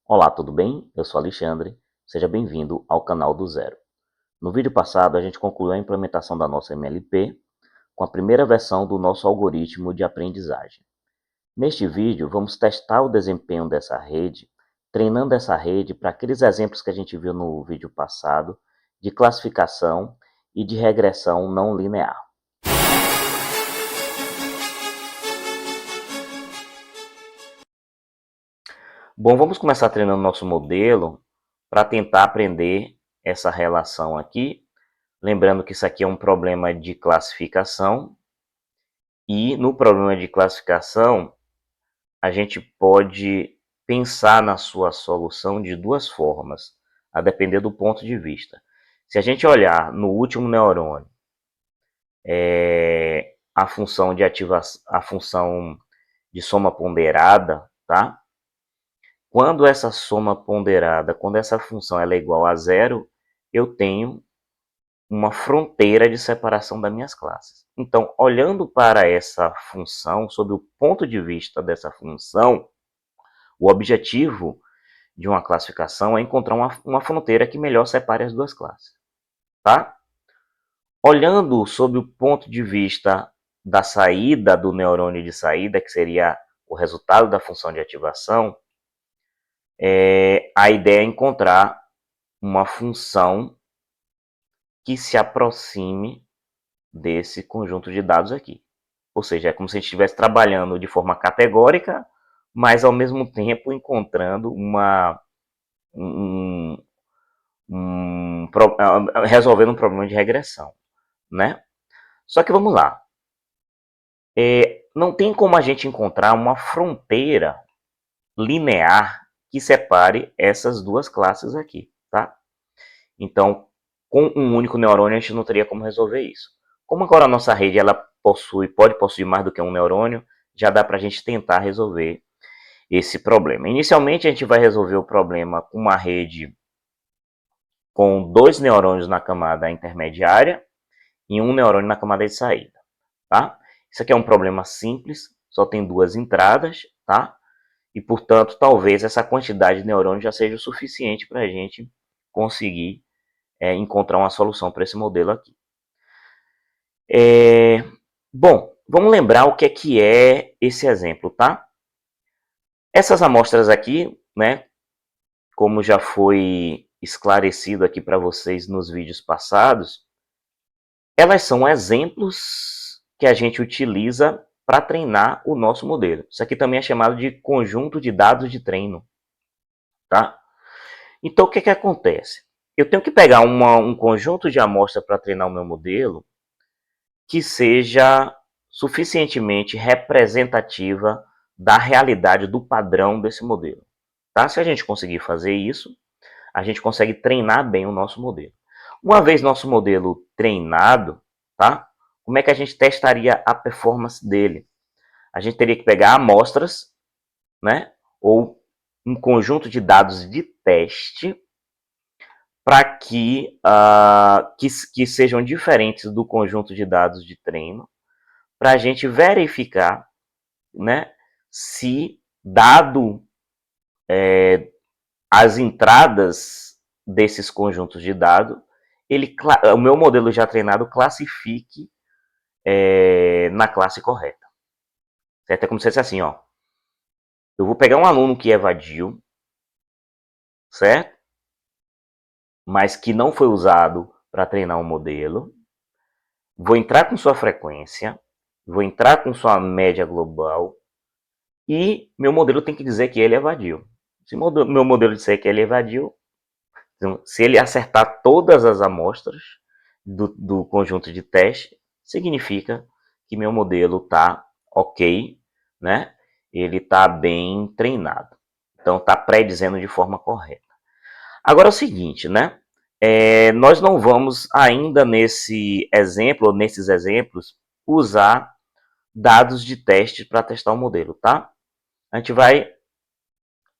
Olá, tudo bem? Eu sou Alexandre, seja bem-vindo ao canal do Zero. No vídeo passado, a gente concluiu a implementação da nossa MLP com a primeira versão do nosso algoritmo de aprendizagem. Neste vídeo, vamos testar o desempenho dessa rede, treinando essa rede para aqueles exemplos que a gente viu no vídeo passado, de classificação e de regressão não linear. Bom, vamos começar treinando nosso modelo para tentar aprender essa relação aqui. Lembrando que isso aqui é um problema de classificação, e no problema de classificação, a gente pode pensar na sua solução de duas formas, a depender do ponto de vista. Se a gente olhar no último neurônio, a função de ativação, a função de soma ponderada, tá? Quando essa soma ponderada, quando essa função ela é igual a zero, eu tenho uma fronteira de separação das minhas classes. Então, olhando para essa função, sob o ponto de vista dessa função, o objetivo de uma classificação é encontrar uma fronteira que melhor separe as duas classes. Tá? Olhando sob o ponto de vista da saída do neurônio de saída, que seria o resultado da função de ativação, a ideia é encontrar uma função que se aproxime desse conjunto de dados aqui. Ou seja, é como se a gente estivesse trabalhando de forma categórica, mas ao mesmo tempo encontrando resolvendo um problema de regressão, né? Só que vamos lá. Não tem como a gente encontrar uma fronteira linear que separe essas duas classes aqui, tá? Então, com um único neurônio, a gente não teria como resolver isso. Como agora a nossa rede ela pode possuir mais do que um neurônio, já dá para a gente tentar resolver esse problema. Inicialmente, a gente vai resolver o problema com uma rede com 2 neurônios na camada intermediária e um neurônio na camada de saída. Tá? Isso aqui é um problema simples, só tem 2 entradas, tá? E, portanto, talvez essa quantidade de neurônios já seja o suficiente para a gente conseguir encontrar uma solução para esse modelo aqui. Bom, vamos lembrar o que é esse exemplo, tá? Essas amostras aqui, né, como já foi esclarecido aqui para vocês nos vídeos passados, elas são exemplos que a gente utiliza para treinar o nosso modelo. Isso aqui também é chamado de conjunto de dados de treino, tá? Então, o que acontece? Eu tenho que pegar um conjunto de amostras para treinar o meu modelo que seja suficientemente representativa da realidade do padrão desse modelo. Tá? Se a gente conseguir fazer isso, a gente consegue treinar bem o nosso modelo. Uma vez nosso modelo treinado, tá? Como é que a gente testaria a performance dele? A gente teria que pegar amostras, né? Ou um conjunto de dados de teste para que sejam diferentes do conjunto de dados de treino, para a gente verificar, né, se dado as entradas desses conjuntos de dados, o meu modelo já treinado classifique na classe correta. Certo? É como se fosse assim, ó. Eu vou pegar um aluno que evadiu, certo? Mas que não foi usado para treinar um modelo. Vou entrar com sua frequência, vou entrar com sua média global e meu modelo tem que dizer que ele evadiu. Se meu modelo disser que ele evadiu, então, se ele acertar todas as amostras do conjunto de teste, significa que meu modelo está ok, né? Ele está bem treinado. Então, está predizendo de forma correta. Agora é o seguinte, né? Nós não vamos ainda nesse exemplo, ou nesses exemplos, usar dados de teste para testar o modelo, tá? A gente vai,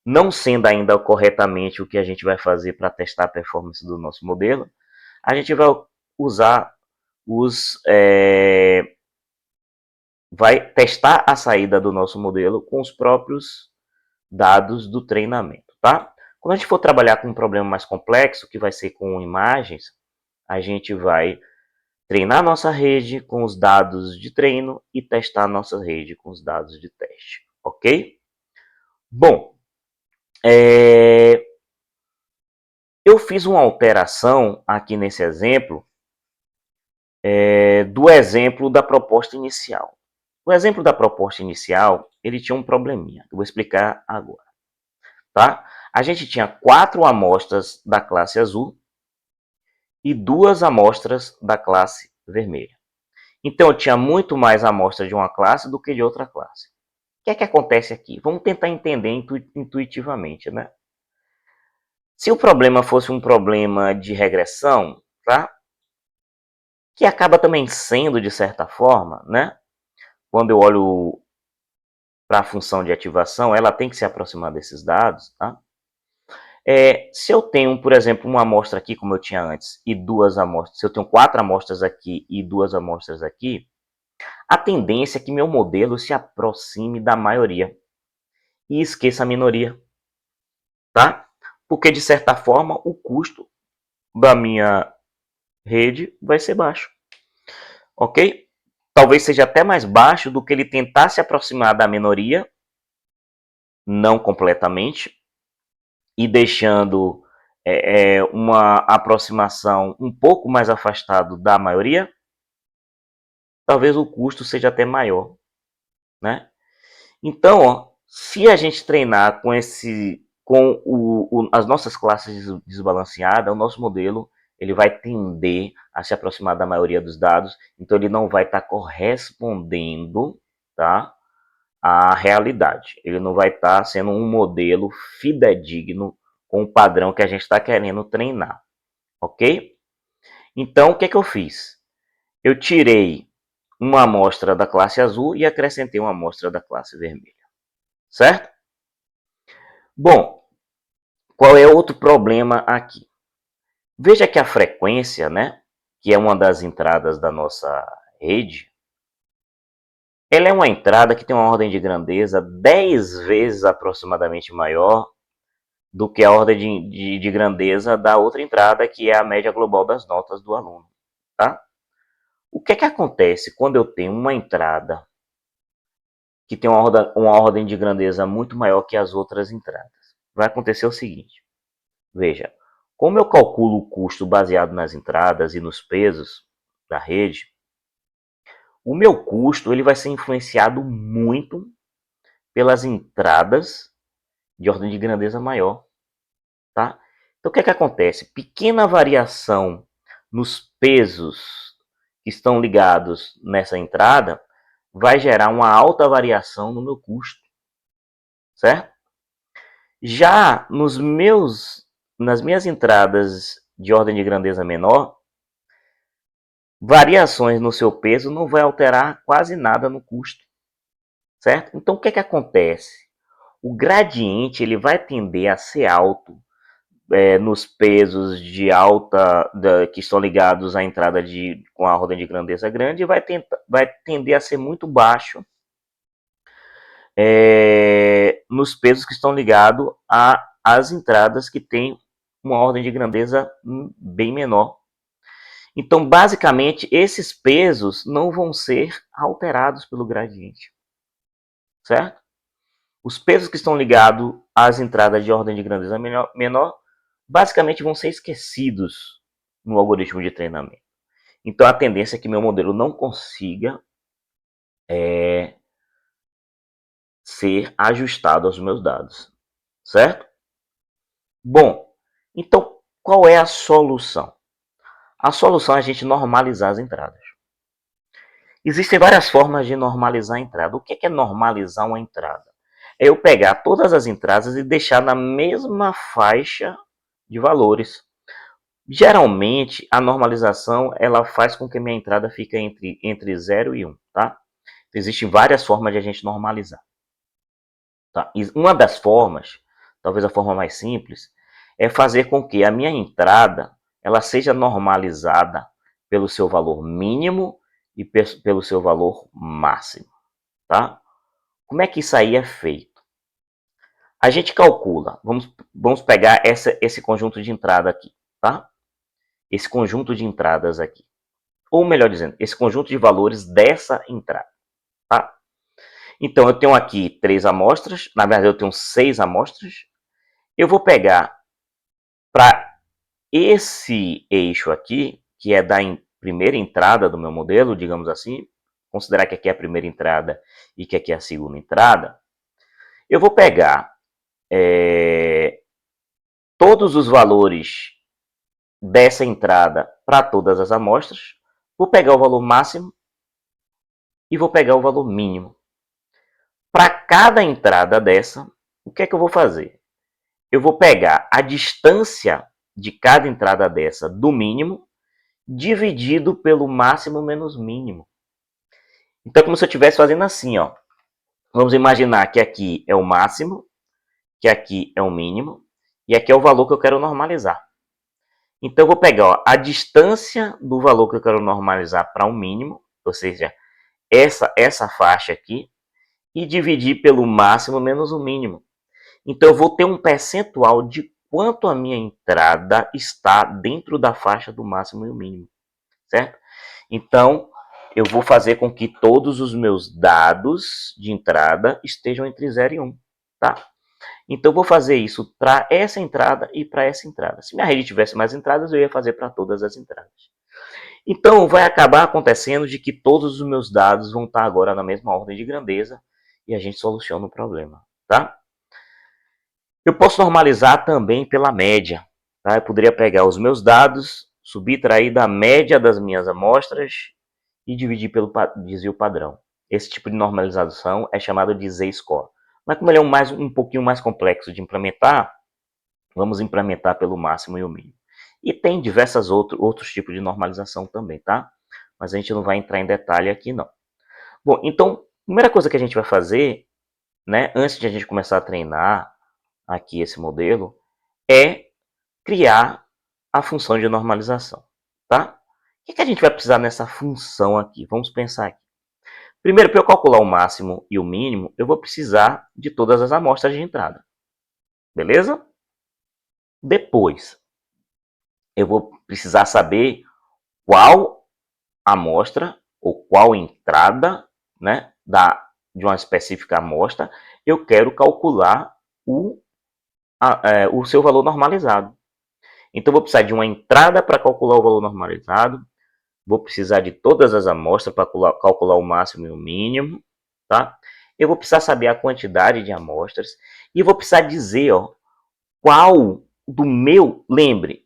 não sendo ainda corretamente o que a gente vai fazer para testar a performance do nosso modelo, a gente vai usar vai testar a saída do nosso modelo com os próprios dados do treinamento, tá? Quando a gente for trabalhar com um problema mais complexo, que vai ser com imagens, a gente vai treinar nossa rede com os dados de treino e testar nossa rede com os dados de teste, ok? Bom, eu fiz uma alteração aqui nesse exemplo do exemplo da proposta inicial. O exemplo da proposta inicial, ele tinha um probleminha, que eu vou explicar agora. Tá? A gente tinha 4 amostras da classe azul e 2 amostras da classe vermelha. Então, eu tinha muito mais amostra de uma classe do que de outra classe. O que é que acontece aqui? Vamos tentar entender intuitivamente, né? Se o problema fosse um problema de regressão, tá? Que acaba também sendo, de certa forma, né? Quando eu olho para a função de ativação, ela tem que se aproximar desses dados, tá? Se eu tenho, por exemplo, uma amostra aqui, como eu tinha antes, e 2 amostras, se eu tenho 4 amostras aqui e 2 amostras aqui, a tendência é que meu modelo se aproxime da maioria e esqueça a minoria, tá? Porque, de certa forma, o custo da minha rede vai ser baixo, ok? Talvez seja até mais baixo do que ele tentar se aproximar da minoria, não completamente, e deixando uma aproximação um pouco mais afastado da maioria, talvez o custo seja até maior, né? Então, ó, se a gente treinar com as nossas classes desbalanceadas, o nosso modelo ele vai tender a se aproximar da maioria dos dados, então ele não vai estar correspondendo, tá, à realidade. Ele não vai estar sendo um modelo fidedigno com o padrão que a gente está querendo treinar, ok? Então, o que é que eu fiz? Eu tirei uma amostra da classe azul e acrescentei uma amostra da classe vermelha, certo? Bom, qual é outro problema aqui? Veja que a frequência, né, que é uma das entradas da nossa rede, ela é uma entrada que tem uma ordem de grandeza 10 vezes aproximadamente maior do que a ordem de grandeza da outra entrada, que é a média global das notas do aluno, tá? O que é que acontece quando eu tenho uma entrada que tem uma ordem de grandeza muito maior que as outras entradas? Vai acontecer o seguinte, veja, como eu calculo o custo baseado nas entradas e nos pesos da rede, o meu custo ele vai ser influenciado muito pelas entradas de ordem de grandeza maior, tá? Então, o que é que acontece? Pequena variação nos pesos que estão ligados nessa entrada vai gerar uma alta variação no meu custo, certo? Já nas minhas entradas de ordem de grandeza menor, variações no seu peso não vai alterar quase nada no custo, certo? Então, o que é que acontece? O gradiente ele vai tender a ser alto nos pesos de alta que estão ligados à entrada com a ordem de grandeza grande e vai tender a ser muito baixo nos pesos que estão ligados às entradas que têm uma ordem de grandeza bem menor. Então, basicamente, esses pesos não vão ser alterados pelo gradiente, certo? Os pesos que estão ligados às entradas de ordem de grandeza menor basicamente vão ser esquecidos no algoritmo de treinamento. Então, a tendência é que meu modelo não consiga ser ajustado aos meus dados, certo? Bom, então, qual é a solução? A solução é a gente normalizar as entradas. Existem várias formas de normalizar a entrada. O que é normalizar uma entrada? É eu pegar todas as entradas e deixar na mesma faixa de valores. Geralmente, a normalização ela faz com que minha entrada fique entre 0 e 1, tá? Existem várias formas de a gente normalizar. Tá? E uma das formas, talvez a forma mais simples, é fazer com que a minha entrada ela seja normalizada pelo seu valor mínimo e pelo seu valor máximo, tá? Como é que isso aí é feito? A gente calcula, vamos pegar esse conjunto de entrada aqui, tá? Esse conjunto de entradas aqui. Ou melhor dizendo, esse conjunto de valores dessa entrada, tá? Então, eu tenho aqui 3 amostras, na verdade eu tenho 6 amostras. Eu vou pegar para esse eixo aqui, que é da primeira entrada do meu modelo, digamos assim, considerar que aqui é a primeira entrada e que aqui é a segunda entrada, eu vou pegar todos os valores dessa entrada para todas as amostras, vou pegar o valor máximo e vou pegar o valor mínimo. Para cada entrada dessa, o que é que eu vou fazer? Eu vou pegar a distância de cada entrada dessa do mínimo, dividido pelo máximo menos mínimo. Então, é como se eu estivesse fazendo assim, ó. Vamos imaginar que aqui é o máximo, que aqui é o mínimo, e aqui é o valor que eu quero normalizar. Então, eu vou pegar ó, a distância do valor que eu quero normalizar para o mínimo, ou seja, essa faixa aqui, e dividir pelo máximo menos o mínimo. Então, eu vou ter um percentual de quanto a minha entrada está dentro da faixa do máximo e o mínimo, certo? Então, eu vou fazer com que todos os meus dados de entrada estejam entre 0 e 1, tá? Então, eu vou fazer isso para essa entrada e para essa entrada. Se minha rede tivesse mais entradas, eu ia fazer para todas as entradas. Então, vai acabar acontecendo de que todos os meus dados vão estar agora na mesma ordem de grandeza e a gente soluciona o problema, tá? Eu posso normalizar também pela média, tá? Eu poderia pegar os meus dados, subtrair da média das minhas amostras e dividir pelo desvio padrão. Esse tipo de normalização é chamado de z-score. Mas como ele é um pouquinho mais complexo de implementar, vamos implementar pelo máximo e o mínimo. E tem diversos outros tipos de normalização também, tá? Mas a gente não vai entrar em detalhe aqui, não. Bom, então, a primeira coisa que a gente vai fazer, né, antes de a gente começar a treinar aqui esse modelo, é criar a função de normalização, tá? O que a gente vai precisar nessa função aqui? Vamos pensar aqui. Primeiro, para eu calcular o máximo e o mínimo, eu vou precisar de todas as amostras de entrada. Beleza? Depois, eu vou precisar saber qual amostra ou qual entrada, né, de uma específica amostra eu quero calcular o seu valor normalizado. Então, eu vou precisar de uma entrada para calcular o valor normalizado, vou precisar de todas as amostras para calcular o máximo e o mínimo, tá? Eu vou precisar saber a quantidade de amostras e vou precisar dizer, ó, qual do meu, lembre,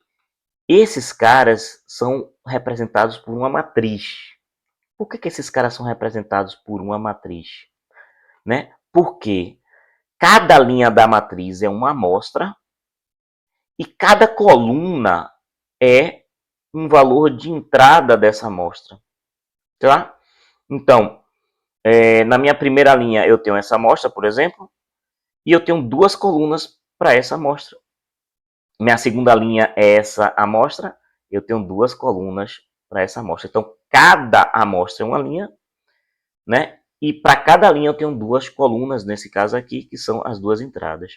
esses caras são representados por uma matriz. Por que esses caras são representados por uma matriz? Né? Porque cada linha da matriz é uma amostra e cada coluna é um valor de entrada dessa amostra. Tá? Então, na minha primeira linha eu tenho essa amostra, por exemplo, e eu tenho 2 colunas para essa amostra. Minha segunda linha é essa amostra, eu tenho 2 colunas para essa amostra. Então, cada amostra é uma linha, né? E para cada linha eu tenho 2 colunas, nesse caso aqui, que são as 2 entradas.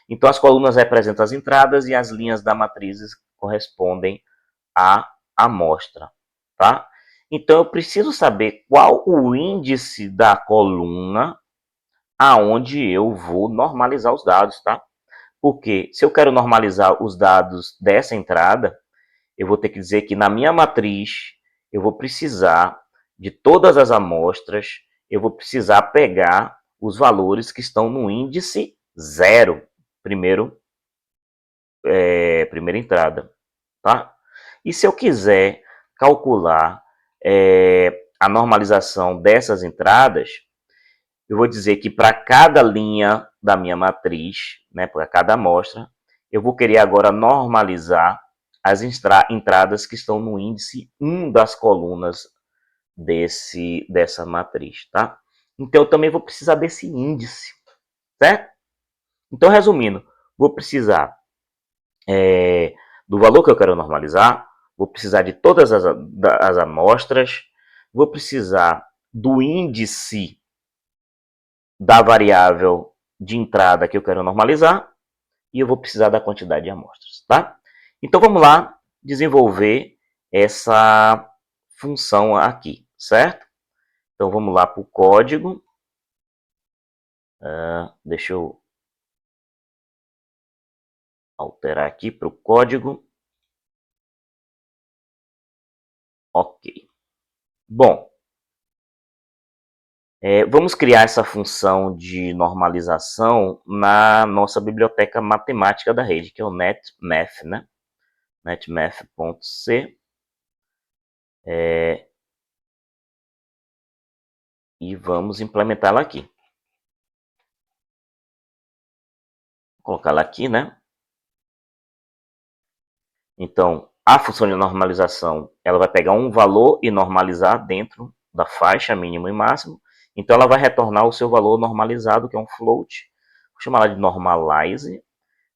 Então, as colunas representam as entradas e as linhas da matriz correspondem à amostra, tá? Então, eu preciso saber qual o índice da coluna aonde eu vou normalizar os dados, tá? Porque se eu quero normalizar os dados dessa entrada, eu vou ter que dizer que na minha matriz eu vou precisar de todas as amostras, eu vou precisar pegar os valores que estão no índice 0, primeira entrada, tá? E se eu quiser calcular a normalização dessas entradas, eu vou dizer que para cada linha da minha matriz, né, para cada amostra, eu vou querer agora normalizar as entradas que estão no índice 1 das colunas dessa matriz, tá? Então, eu também vou precisar desse índice, certo? Então, resumindo, vou precisar do valor que eu quero normalizar, vou precisar de todas as amostras, vou precisar do índice da variável de entrada que eu quero normalizar e eu vou precisar da quantidade de amostras, tá? Então vamos lá desenvolver essa função aqui, certo? Então vamos lá para o código. Deixa eu alterar aqui para o código. Ok. Bom, vamos criar essa função de normalização na nossa biblioteca matemática da rede, que é o netmath, né? netmath.c. E vamos implementá-la aqui. Vou colocá-la aqui, né? Então, a função de normalização, ela vai pegar um valor e normalizar dentro da faixa mínimo e máximo. Então, ela vai retornar o seu valor normalizado, que é um float. Vou chamar ela de normalize.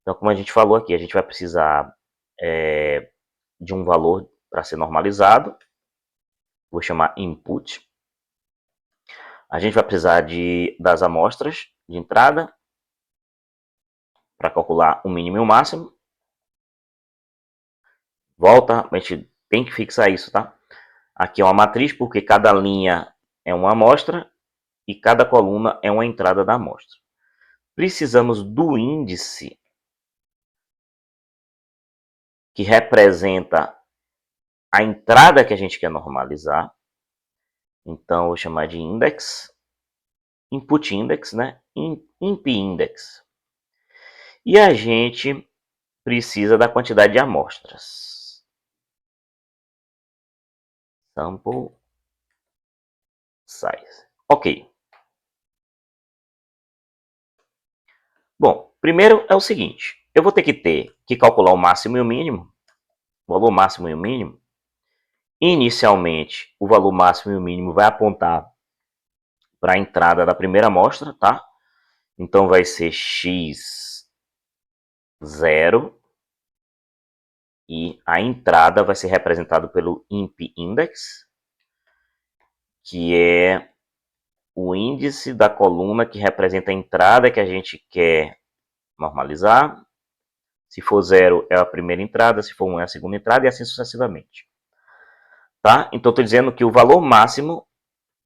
Então, como a gente falou aqui, a gente vai precisar de um valor para ser normalizado. Vou chamar input. A gente vai precisar das amostras de entrada para calcular o mínimo e o máximo. Volta, a gente tem que fixar isso, tá? Aqui é uma matriz, porque cada linha é uma amostra e cada coluna é uma entrada da amostra. Precisamos do índice que representa a entrada que a gente quer normalizar. Então, eu vou chamar de index, input index, né? Imp index. E a gente precisa da quantidade de amostras. Sample size. Ok. Bom, primeiro é o seguinte. Eu vou ter que calcular o máximo e o mínimo. O valor máximo e o mínimo. Inicialmente, o valor máximo e o mínimo vai apontar para a entrada da primeira amostra, tá? Então, vai ser x0 e a entrada vai ser representada pelo imp index, que é o índice da coluna que representa a entrada que a gente quer normalizar. Se for 0, é a primeira entrada, se for 1, é a segunda entrada, e assim sucessivamente. Tá? Então, estou dizendo que o valor máximo,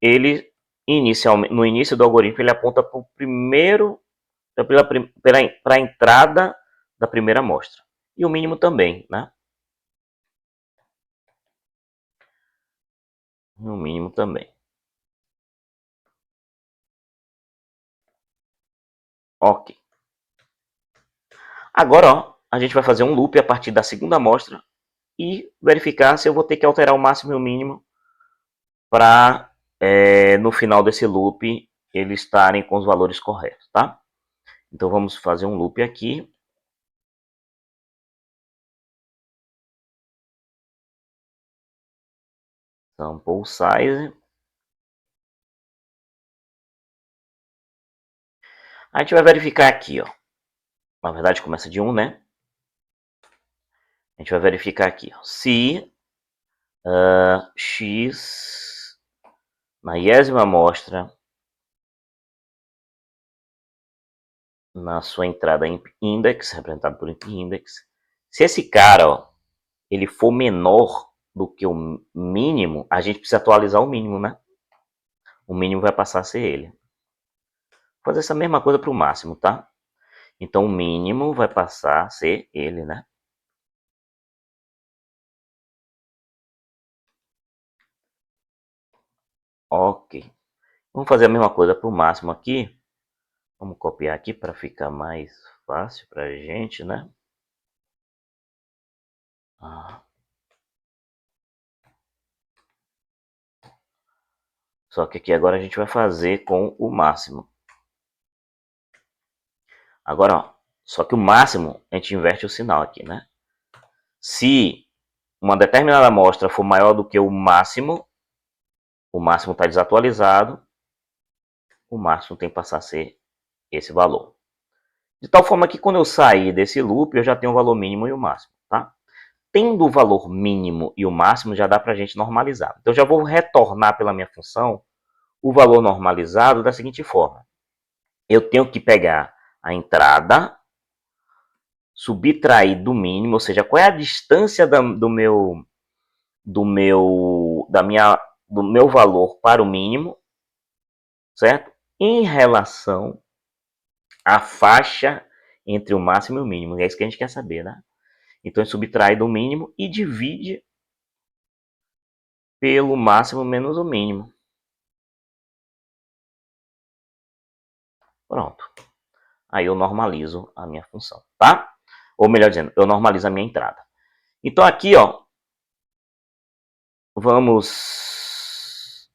ele inicialmente, no início do algoritmo, ele aponta para o primeiro, para a entrada da primeira amostra. E o mínimo também, né? No mínimo também. Ok. Agora, ó, a gente vai fazer um loop a partir da segunda amostra e verificar se eu vou ter que alterar o máximo e o mínimo para, no final desse loop, eles estarem com os valores corretos, tá? Então, vamos fazer um loop aqui. Sample size. A gente vai verificar aqui, ó. Na verdade, começa de 1, né? A gente vai verificar aqui, ó. Se x na 10ª amostra, na sua entrada index, representado por index, se esse cara, ó, ele for menor do que o mínimo, a gente precisa atualizar o mínimo, né? O mínimo vai passar a ser ele. Vou fazer essa mesma coisa para o máximo, tá? Então, o mínimo vai passar a ser ele, né? Ok. Vamos fazer a mesma coisa para o máximo aqui. Vamos copiar aqui para ficar mais fácil para a gente, né? Só que aqui agora a gente vai fazer com o máximo. Agora, ó, só que o máximo, a gente inverte o sinal aqui, né? Se uma determinada amostra for maior do que o máximo está desatualizado, o máximo tem que passar a ser esse valor. De tal forma que quando eu sair desse loop, eu já tenho o valor mínimo e o máximo, tá? Tendo o valor mínimo e o máximo, já dá para a gente normalizar. Então, eu já vou retornar pela minha função o valor normalizado da seguinte forma. Eu tenho que pegar a entrada, subtrair do mínimo, ou seja, qual é a distância do meu valor para o mínimo, certo? Em relação à faixa entre o máximo e o mínimo. É isso que a gente quer saber, né? Então, é subtrai do mínimo e divide pelo máximo menos o mínimo. Pronto. Aí eu normalizo a minha função, tá? Ou melhor dizendo, eu normalizo a minha entrada. Então, aqui, ó, vamos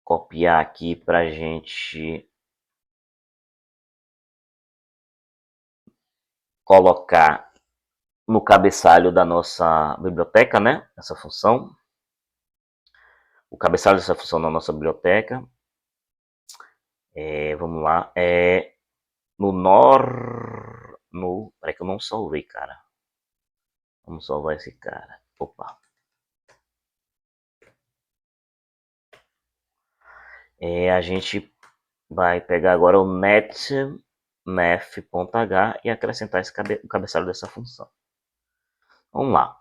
copiar aqui para a gente colocar no cabeçalho da nossa biblioteca, né? Essa função. O cabeçalho dessa função na nossa biblioteca. Vamos lá. Peraí que eu não salvei, cara. Vamos salvar esse cara. Opa. A gente vai pegar agora o netmath.h e acrescentar o cabeçalho dessa função. Vamos lá.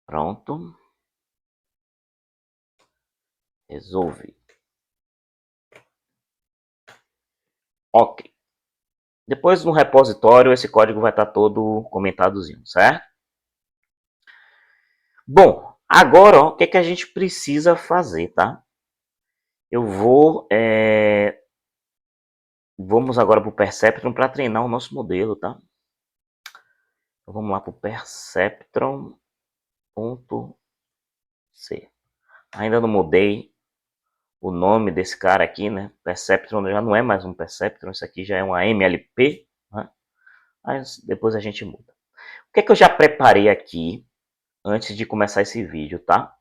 Pronto. Resolvi. Ok. Depois no repositório esse código vai estar todo comentadozinho, certo? Bom, agora ó, o que a gente precisa fazer, tá? Eu vou... Vamos agora para o Perceptron para treinar o nosso modelo, tá? Então, vamos lá para o Perceptron.c. Ainda não mudei o nome desse cara aqui, né? Perceptron já não é mais um Perceptron, isso aqui já é uma MLP, né? Mas depois a gente muda. O que eu já preparei aqui antes de começar esse vídeo, tá?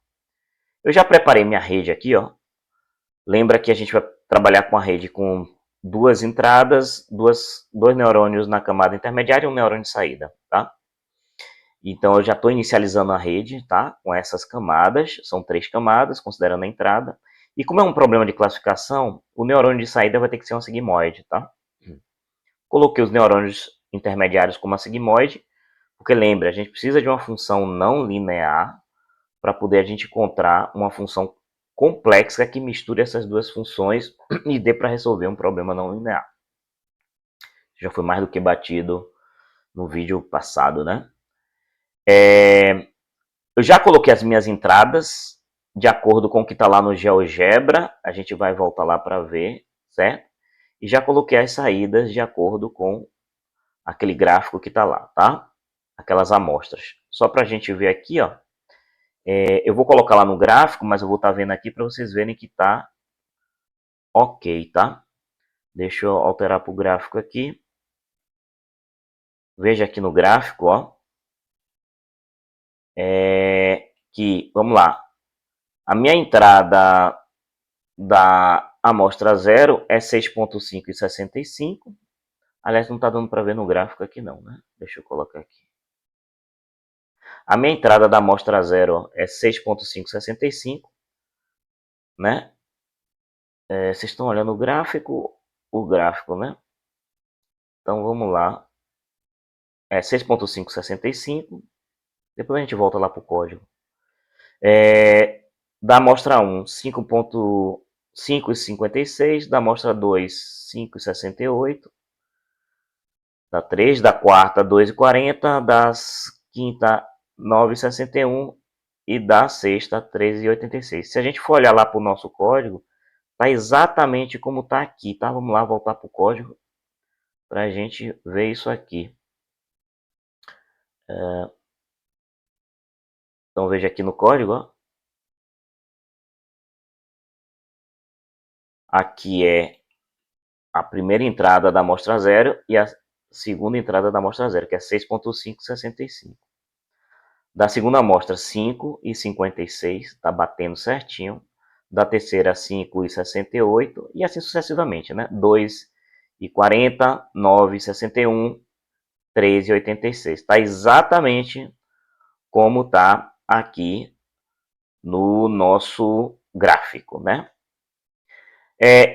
Eu já preparei minha rede aqui, ó. Lembra que a gente vai trabalhar com a rede com duas entradas, dois neurônios na camada intermediária e um neurônio de saída, tá? Então eu já estou inicializando a rede, tá? Com essas camadas, são 3 camadas, considerando a entrada. E como é um problema de classificação, o neurônio de saída vai ter que ser um sigmoide, tá? Coloquei os neurônios intermediários como a sigmoide, porque lembra, a gente precisa de uma função não linear para poder a gente encontrar uma função complexa que misture essas duas funções e dê para resolver um problema não linear. Já foi mais do que batido no vídeo passado, né? Eu já coloquei as minhas entradas de acordo com o que está lá no GeoGebra. A gente vai voltar lá para ver, certo? E já coloquei as saídas de acordo com aquele gráfico que está lá, tá? Aquelas amostras. Só para a gente ver aqui, ó. Eu vou colocar lá no gráfico, mas eu vou estar vendo aqui para vocês verem que está ok, tá? Deixa eu alterar para o gráfico aqui. Veja aqui no gráfico, ó. Vamos lá. A minha entrada da amostra 0 é 6.5 e 65. Aliás, não está dando para ver no gráfico aqui não, né? Deixa eu colocar aqui. A minha entrada da amostra 0 é 6.565, né? Vocês estão olhando o gráfico, né? Então vamos lá. 6.565. Depois a gente volta lá para o código. Da amostra 1, 5.56. Da amostra 2, 5.68. Da 3, da quarta, 2,40, das quinta, 9,61 e da sexta, 13,86. Se a gente for olhar lá para o nosso código, tá exatamente como tá aqui, tá? Vamos lá voltar para o código para a gente ver isso aqui. Então veja aqui no código, ó. Aqui é a primeira entrada da amostra 0 e a segunda entrada da amostra 0, que é 6.565. Da segunda amostra, 5,56, está batendo certinho. Da terceira, 5,68 e assim sucessivamente, né? 2 e 40, 9, 61, 13, 86. Está exatamente como está aqui no nosso gráfico, né?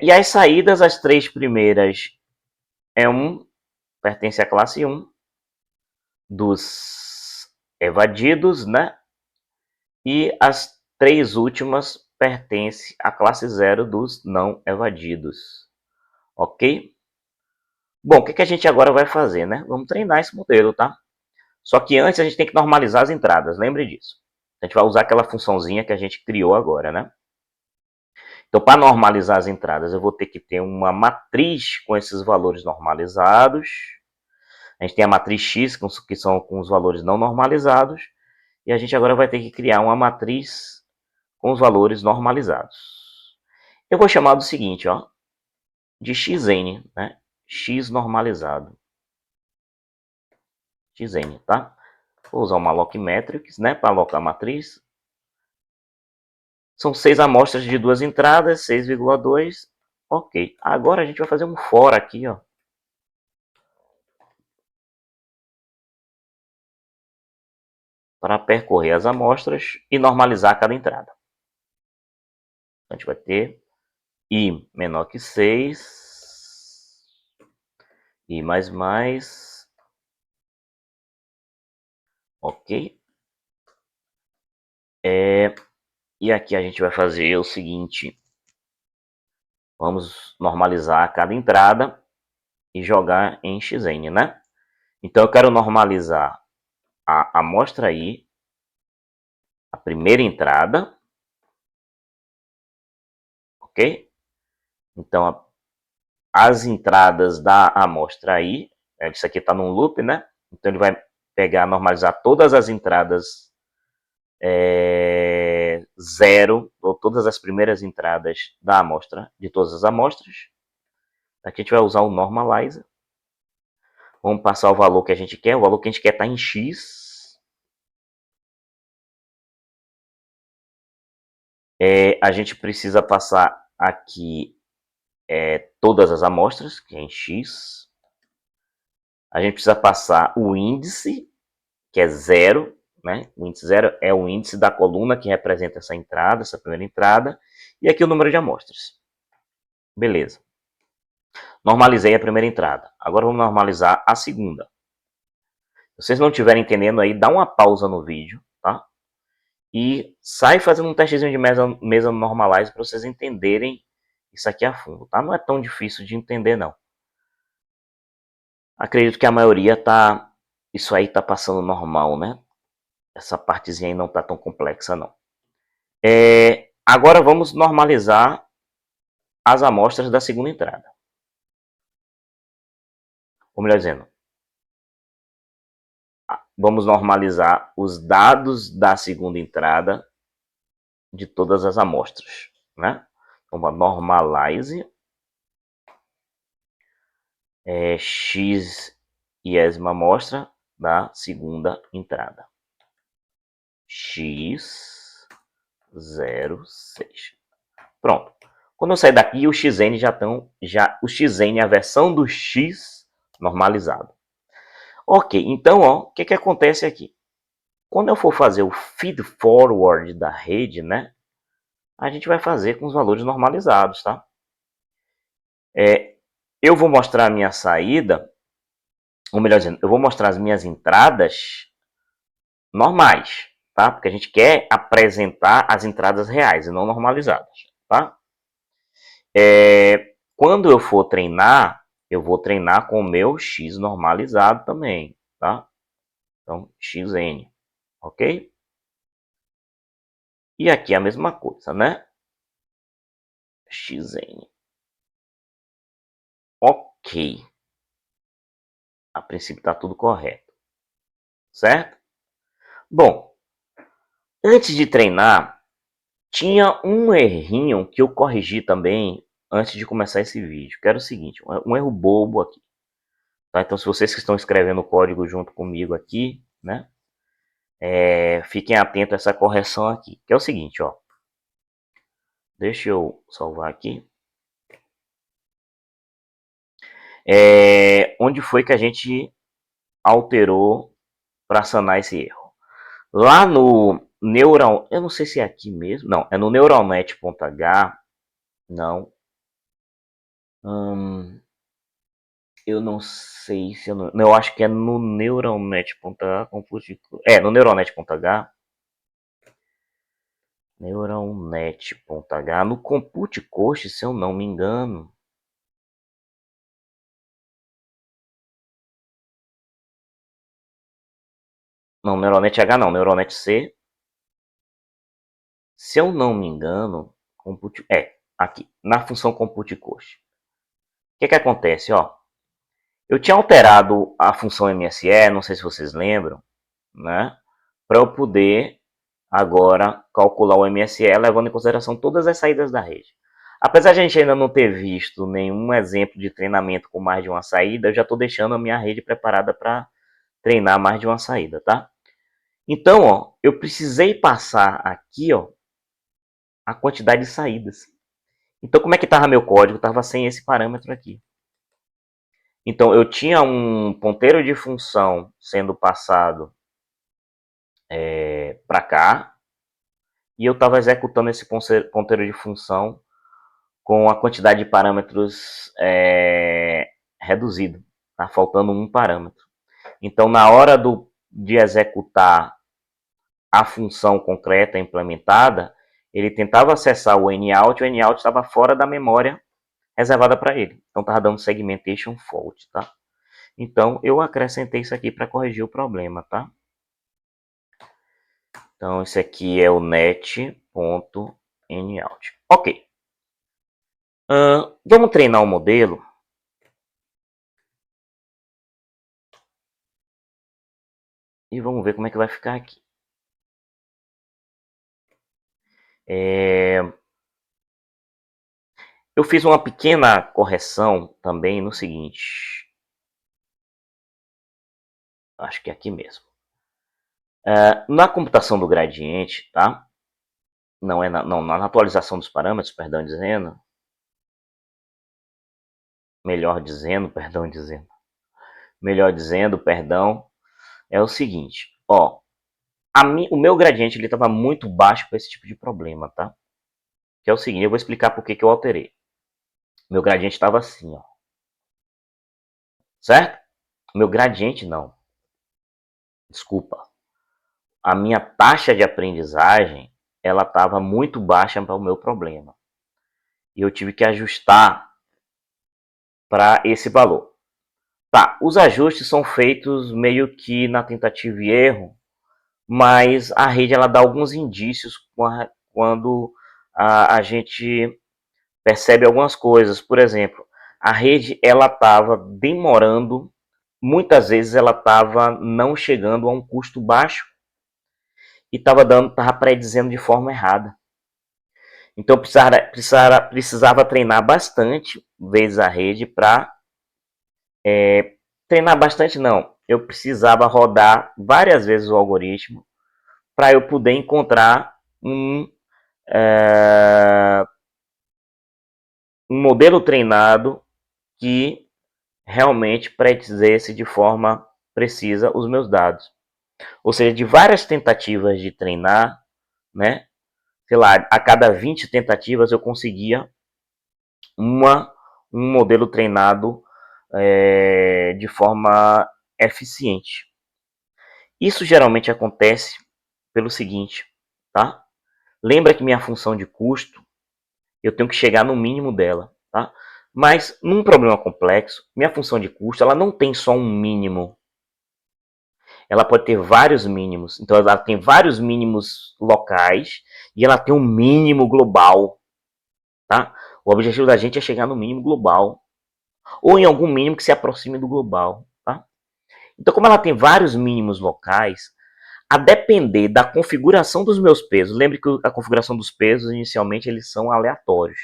E as saídas, as três primeiras é 1, pertence à classe 1, dos evadidos, né? E as três últimas pertencem à classe 0 dos não evadidos. Ok? Bom, o que a gente agora vai fazer, né? Vamos treinar esse modelo, tá? Só que antes a gente tem que normalizar as entradas, lembre disso. A gente vai usar aquela funçãozinha que a gente criou agora, né? Então, para normalizar as entradas, eu vou ter que ter uma matriz com esses valores normalizados. A gente tem a matriz X, que são com os valores não normalizados. E a gente agora vai ter que criar uma matriz com os valores normalizados. Eu vou chamar do seguinte, ó, de xn, né? X normalizado. Xn, tá? Vou usar uma loc metrics, né, para alocar a matriz. São 6 amostras de 2 entradas, 6,2. Ok. Agora a gente vai fazer um for aqui, ó. Para percorrer as amostras e normalizar cada entrada. A gente vai ter i menor que 6, i mais, ok? E aqui a gente vai fazer o seguinte, vamos normalizar cada entrada e jogar em xn, né? Então eu quero normalizar a amostra i, a primeira entrada, ok? Então as entradas da amostra i, isso aqui está num loop, né? Então ele vai pegar, normalizar todas as entradas 0, ou todas as primeiras entradas da amostra, de todas as amostras. Aqui a gente vai usar o normalizer. Vamos passar o valor que a gente quer. O valor que a gente quer está em x. A gente precisa passar aqui todas as amostras, que é em x. A gente precisa passar o índice, que é 0. Né? O índice 0 é o índice da coluna que representa essa entrada, essa primeira entrada. E aqui o número de amostras. Beleza. Normalizei a primeira entrada. Agora vamos normalizar a segunda. Se vocês não estiverem entendendo aí, dá uma pausa no vídeo, tá? E sai fazendo um testezinho de mesa normalize para vocês entenderem isso aqui a fundo, tá? Não é tão difícil de entender, não. Acredito que a maioria tá... Isso aí tá passando normal, né? Essa partezinha aí não tá tão complexa, não. Agora vamos normalizar as amostras da segunda entrada. Ou melhor dizendo, vamos normalizar os dados da segunda entrada de todas as amostras, né? Então, vamos normalize x iésima amostra da segunda entrada. x 0,6. Pronto. Quando eu sair daqui, o xn o xn é a versão do x normalizado. Ok, então, ó, o que acontece aqui? Quando eu for fazer o feed forward da rede, né, a gente vai fazer com os valores normalizados, tá? Eu vou mostrar a minha saída, ou melhor dizendo, eu vou mostrar as minhas entradas normais, tá? Porque a gente quer apresentar as entradas reais e não normalizadas, tá? Quando eu for treinar, eu vou treinar com o meu x normalizado também, tá? Então, xn, ok? E aqui a mesma coisa, né? xn. Ok. A princípio está tudo correto, certo? Bom, antes de treinar, tinha um errinho que eu corrigi também antes de começar esse vídeo, que era o seguinte, um erro bobo aqui. Tá? Então, se vocês que estão escrevendo o código junto comigo aqui, né, fiquem atentos a essa correção aqui, que é o seguinte, ó. Deixa eu salvar aqui. Onde foi que a gente alterou para sanar esse erro? Lá no Neural, eu não sei se é aqui mesmo, não, é no neuralnet.h, não. Eu não sei se eu não, eu acho que é no neuralnet.h, no neuralnet.h, neuralnet.h, no Compute Coach, se eu não me engano. Não, Neuronet H não, Neuronet C. Se eu não me engano, aqui, na função Compute Coach. O que acontece, ó? Eu tinha alterado a função MSE, não sei se vocês lembram, né? Para eu poder agora calcular o MSE levando em consideração todas as saídas da rede. Apesar de a gente ainda não ter visto nenhum exemplo de treinamento com mais de uma saída, eu já estou deixando a minha rede preparada para treinar mais de uma saída, tá? Então, ó, eu precisei passar aqui, ó, a quantidade de saídas. Então, como é que estava meu código? Estava sem esse parâmetro aqui. Então, eu tinha um ponteiro de função sendo passado para cá, e eu estava executando esse ponteiro de função com a quantidade de parâmetros reduzido, tá faltando um parâmetro. Então, na hora de executar a função concreta implementada, ele tentava acessar o NOut, e o NOut estava fora da memória reservada para ele. Então, estava dando segmentation fault, tá? Então, eu acrescentei isso aqui para corrigir o problema, tá? Então, esse aqui é o net.nout. Ok. Vamos treinar o modelo. E vamos ver como é que vai ficar aqui. Eu fiz uma pequena correção também no seguinte. Acho que é aqui mesmo. Na computação do gradiente, tá? Não é na atualização dos parâmetros, perdão dizendo. Melhor dizendo, perdão. É o seguinte, ó. O meu gradiente estava muito baixo para esse tipo de problema, tá? Que é o seguinte, eu vou explicar por que eu alterei. Meu gradiente estava assim, ó. Certo? Meu gradiente não. Desculpa. A minha taxa de aprendizagem, ela estava muito baixa para o meu problema. E eu tive que ajustar para esse valor. Tá, os ajustes são feitos meio que na tentativa e erro, mas a rede ela dá alguns indícios quando a gente percebe algumas coisas. Por exemplo, a rede ela estava demorando, muitas vezes ela estava não chegando a um custo baixo e estava predizendo de forma errada. Então precisava treinar bastante vezes a rede para treinar bastante não. Eu precisava rodar várias vezes o algoritmo para eu poder encontrar um modelo treinado que realmente predizesse de forma precisa os meus dados. Ou seja, de várias tentativas de treinar, né? Sei lá, a cada 20 tentativas eu conseguia um modelo treinado de forma eficiente. Isso geralmente acontece pelo seguinte, tá? Lembra que minha função de custo, eu tenho que chegar no mínimo dela, tá? Mas num problema complexo, minha função de custo, ela não tem só um mínimo. Ela pode ter vários mínimos. Então ela tem vários mínimos locais e ela tem um mínimo global, tá? O objetivo da gente é chegar no mínimo global ou em algum mínimo que se aproxime do global, tá? Então como ela tem vários mínimos locais, a depender da configuração dos meus pesos, lembre que a configuração dos pesos inicialmente eles são aleatórios.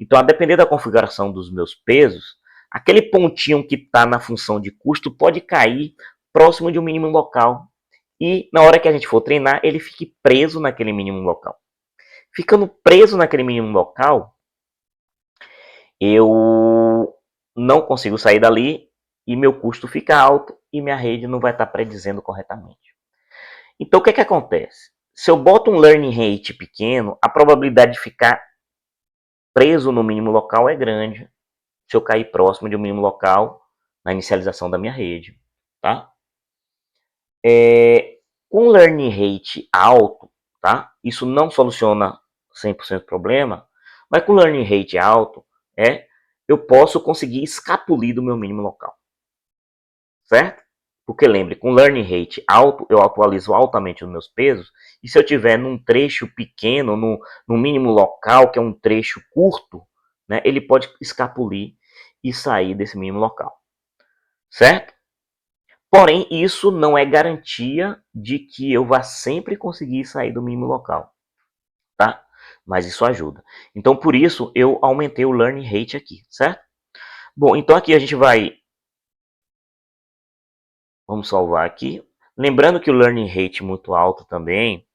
Então a depender da configuração dos meus pesos, aquele pontinho que está na função de custo pode cair próximo de um mínimo local. E na hora que a gente for treinar, ele fique preso naquele mínimo local. Ficando preso naquele mínimo local, eu não consigo sair dali e meu custo fica alto e minha rede não vai estar predizendo corretamente. Então, o que acontece? Se eu boto um learning rate pequeno, a probabilidade de ficar preso no mínimo local é grande se eu cair próximo de um mínimo local na inicialização da minha rede. Tá? Com learning rate alto, tá? Isso não soluciona 100% do problema, mas com learning rate alto, eu posso conseguir escapulir do meu mínimo local. Certo? Porque lembre, com learning rate alto, eu atualizo altamente os meus pesos, e se eu tiver num trecho pequeno, no mínimo local, que é um trecho curto, né, ele pode escapulir e sair desse mínimo local. Certo? Porém, isso não é garantia de que eu vá sempre conseguir sair do mínimo local. Tá? Mas isso ajuda. Então, por isso, eu aumentei o learning rate aqui, certo? Bom, então aqui a gente vai... Vamos salvar aqui. Lembrando que o learning rate muito alto também,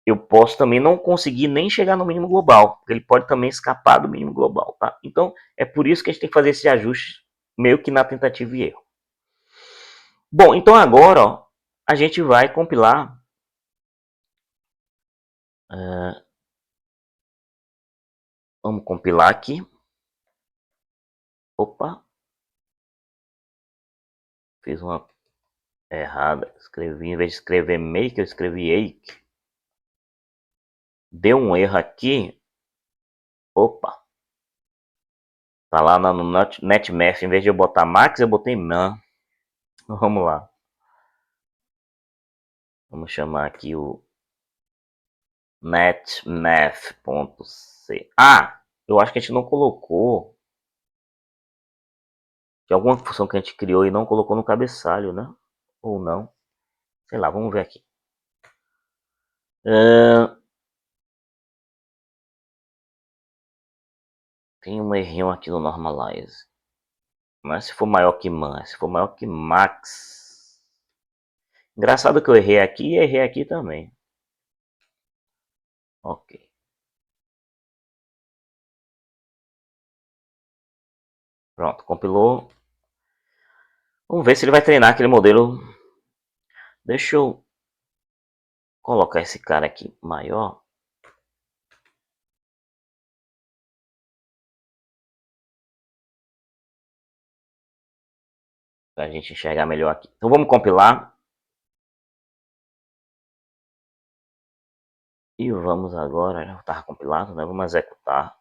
eu posso também não conseguir nem chegar no mínimo global, porque ele pode também escapar do mínimo global, tá? Então, é por isso que a gente tem que fazer esse ajuste meio que na tentativa e erro. Bom, então agora, ó, a gente vai compilar... vamos compilar aqui. Opa, fiz uma errada. Escrevi, em vez de escrever make, eu escrevi ake. Deu um erro aqui. Opa. Tá lá no NetMath, em vez de eu botar max, eu botei man. Vamos lá. Vamos chamar aqui o netmath.c. Ah, eu acho que a gente não colocou. De alguma função que a gente criou e não colocou no cabeçalho, né? Ou não. Sei lá, vamos ver aqui. Tem um errinho aqui no normalize. Não é se for maior que man, é se for maior que max. Engraçado que eu errei aqui e errei aqui também. Ok. Pronto, compilou. Vamos ver se ele vai treinar aquele modelo. Deixa eu colocar esse cara aqui maior. Para a gente enxergar melhor aqui. Então vamos compilar. E vamos agora, já estava compilado, né? Vamos executar.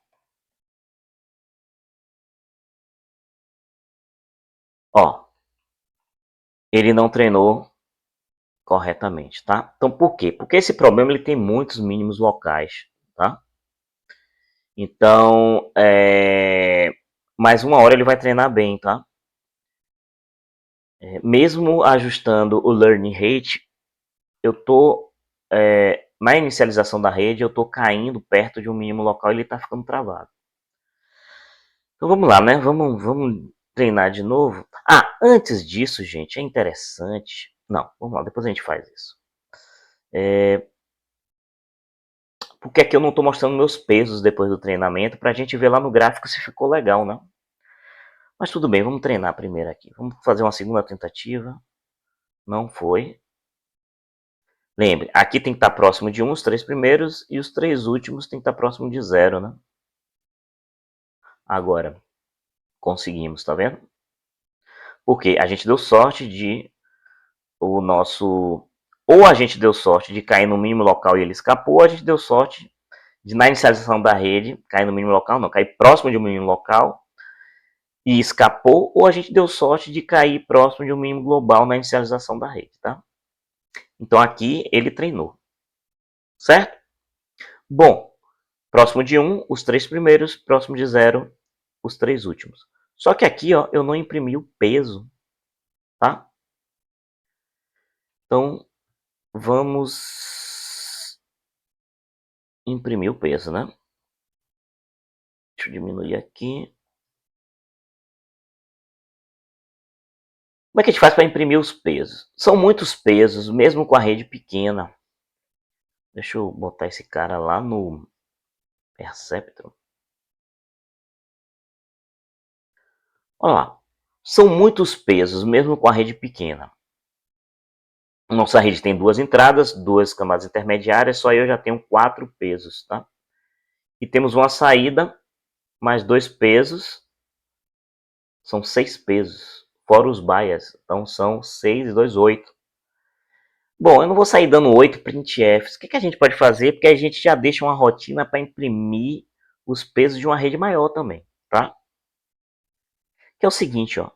Ó, ele não treinou corretamente, tá? Então por quê? Porque esse problema ele tem muitos mínimos locais, tá? Então, mais uma hora ele vai treinar bem, tá? Mesmo ajustando o learning rate, eu tô na inicialização da rede, eu tô caindo perto de um mínimo local e ele tá ficando travado. Então vamos lá, né? Vamos treinar de novo. Ah, antes disso, gente, é interessante. Não, vamos lá, depois a gente faz isso. Porque aqui eu não estou mostrando meus pesos depois do treinamento para a gente ver lá no gráfico se ficou legal, né? Mas tudo bem, vamos treinar primeiro aqui. Vamos fazer uma segunda tentativa. Não foi. Lembre, aqui tem que estar próximo de 1 os 3 primeiros e os 3 últimos tem que estar próximo de 0, né? Agora, conseguimos, tá vendo? Porque a gente deu sorte de o nosso... Ou a gente deu sorte de cair no mínimo local e ele escapou, ou a gente deu sorte de, na inicialização da rede, cair no mínimo local, não, cair próximo de um mínimo local e escapou, ou a gente deu sorte de cair próximo de um mínimo global na inicialização da rede, tá? Então aqui ele treinou, certo? Bom, próximo de 1, os 3 primeiros, próximo de 0, os 3 últimos. Só que aqui, ó, eu não imprimi o peso, tá? Então, vamos imprimir o peso, né? Deixa eu diminuir aqui. Como é que a gente faz para imprimir os pesos? São muitos pesos, mesmo com a rede pequena. Deixa eu botar esse cara lá no Perceptron. Olha lá, são muitos pesos, mesmo com a rede pequena. Nossa rede tem 2 entradas, 2 camadas intermediárias, só eu já tenho 4 pesos, tá? E temos uma saída, mais 2 pesos, são 6 pesos, fora os bias, então são 6 e 2, 8. Bom, eu não vou sair dando 8 printfs. O que a gente pode fazer? Porque a gente já deixa uma rotina para imprimir os pesos de uma rede maior também, tá? Que é o seguinte, ó.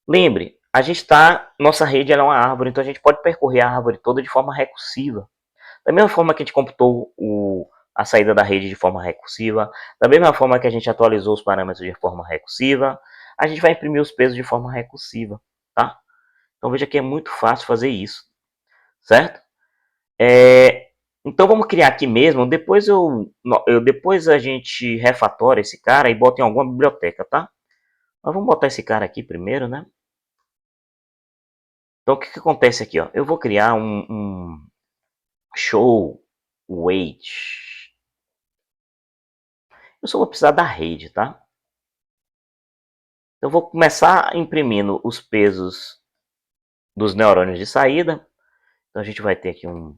Lembre, a gente está, nossa rede é uma árvore, então a gente pode percorrer a árvore toda de forma recursiva. Da mesma forma que a gente computou a saída da rede de forma recursiva, da mesma forma que a gente atualizou os parâmetros de forma recursiva, a gente vai imprimir os pesos de forma recursiva, tá? Então veja que é muito fácil fazer isso, certo? Então vamos criar aqui mesmo, depois a gente refatora esse cara e bota em alguma biblioteca, tá? Mas vamos botar esse cara aqui primeiro, né? Então o que acontece aqui, ó? Eu vou criar um show weight. Eu só vou precisar da rede, tá? Eu vou começar imprimindo os pesos dos neurônios de saída. Então a gente vai ter aqui um...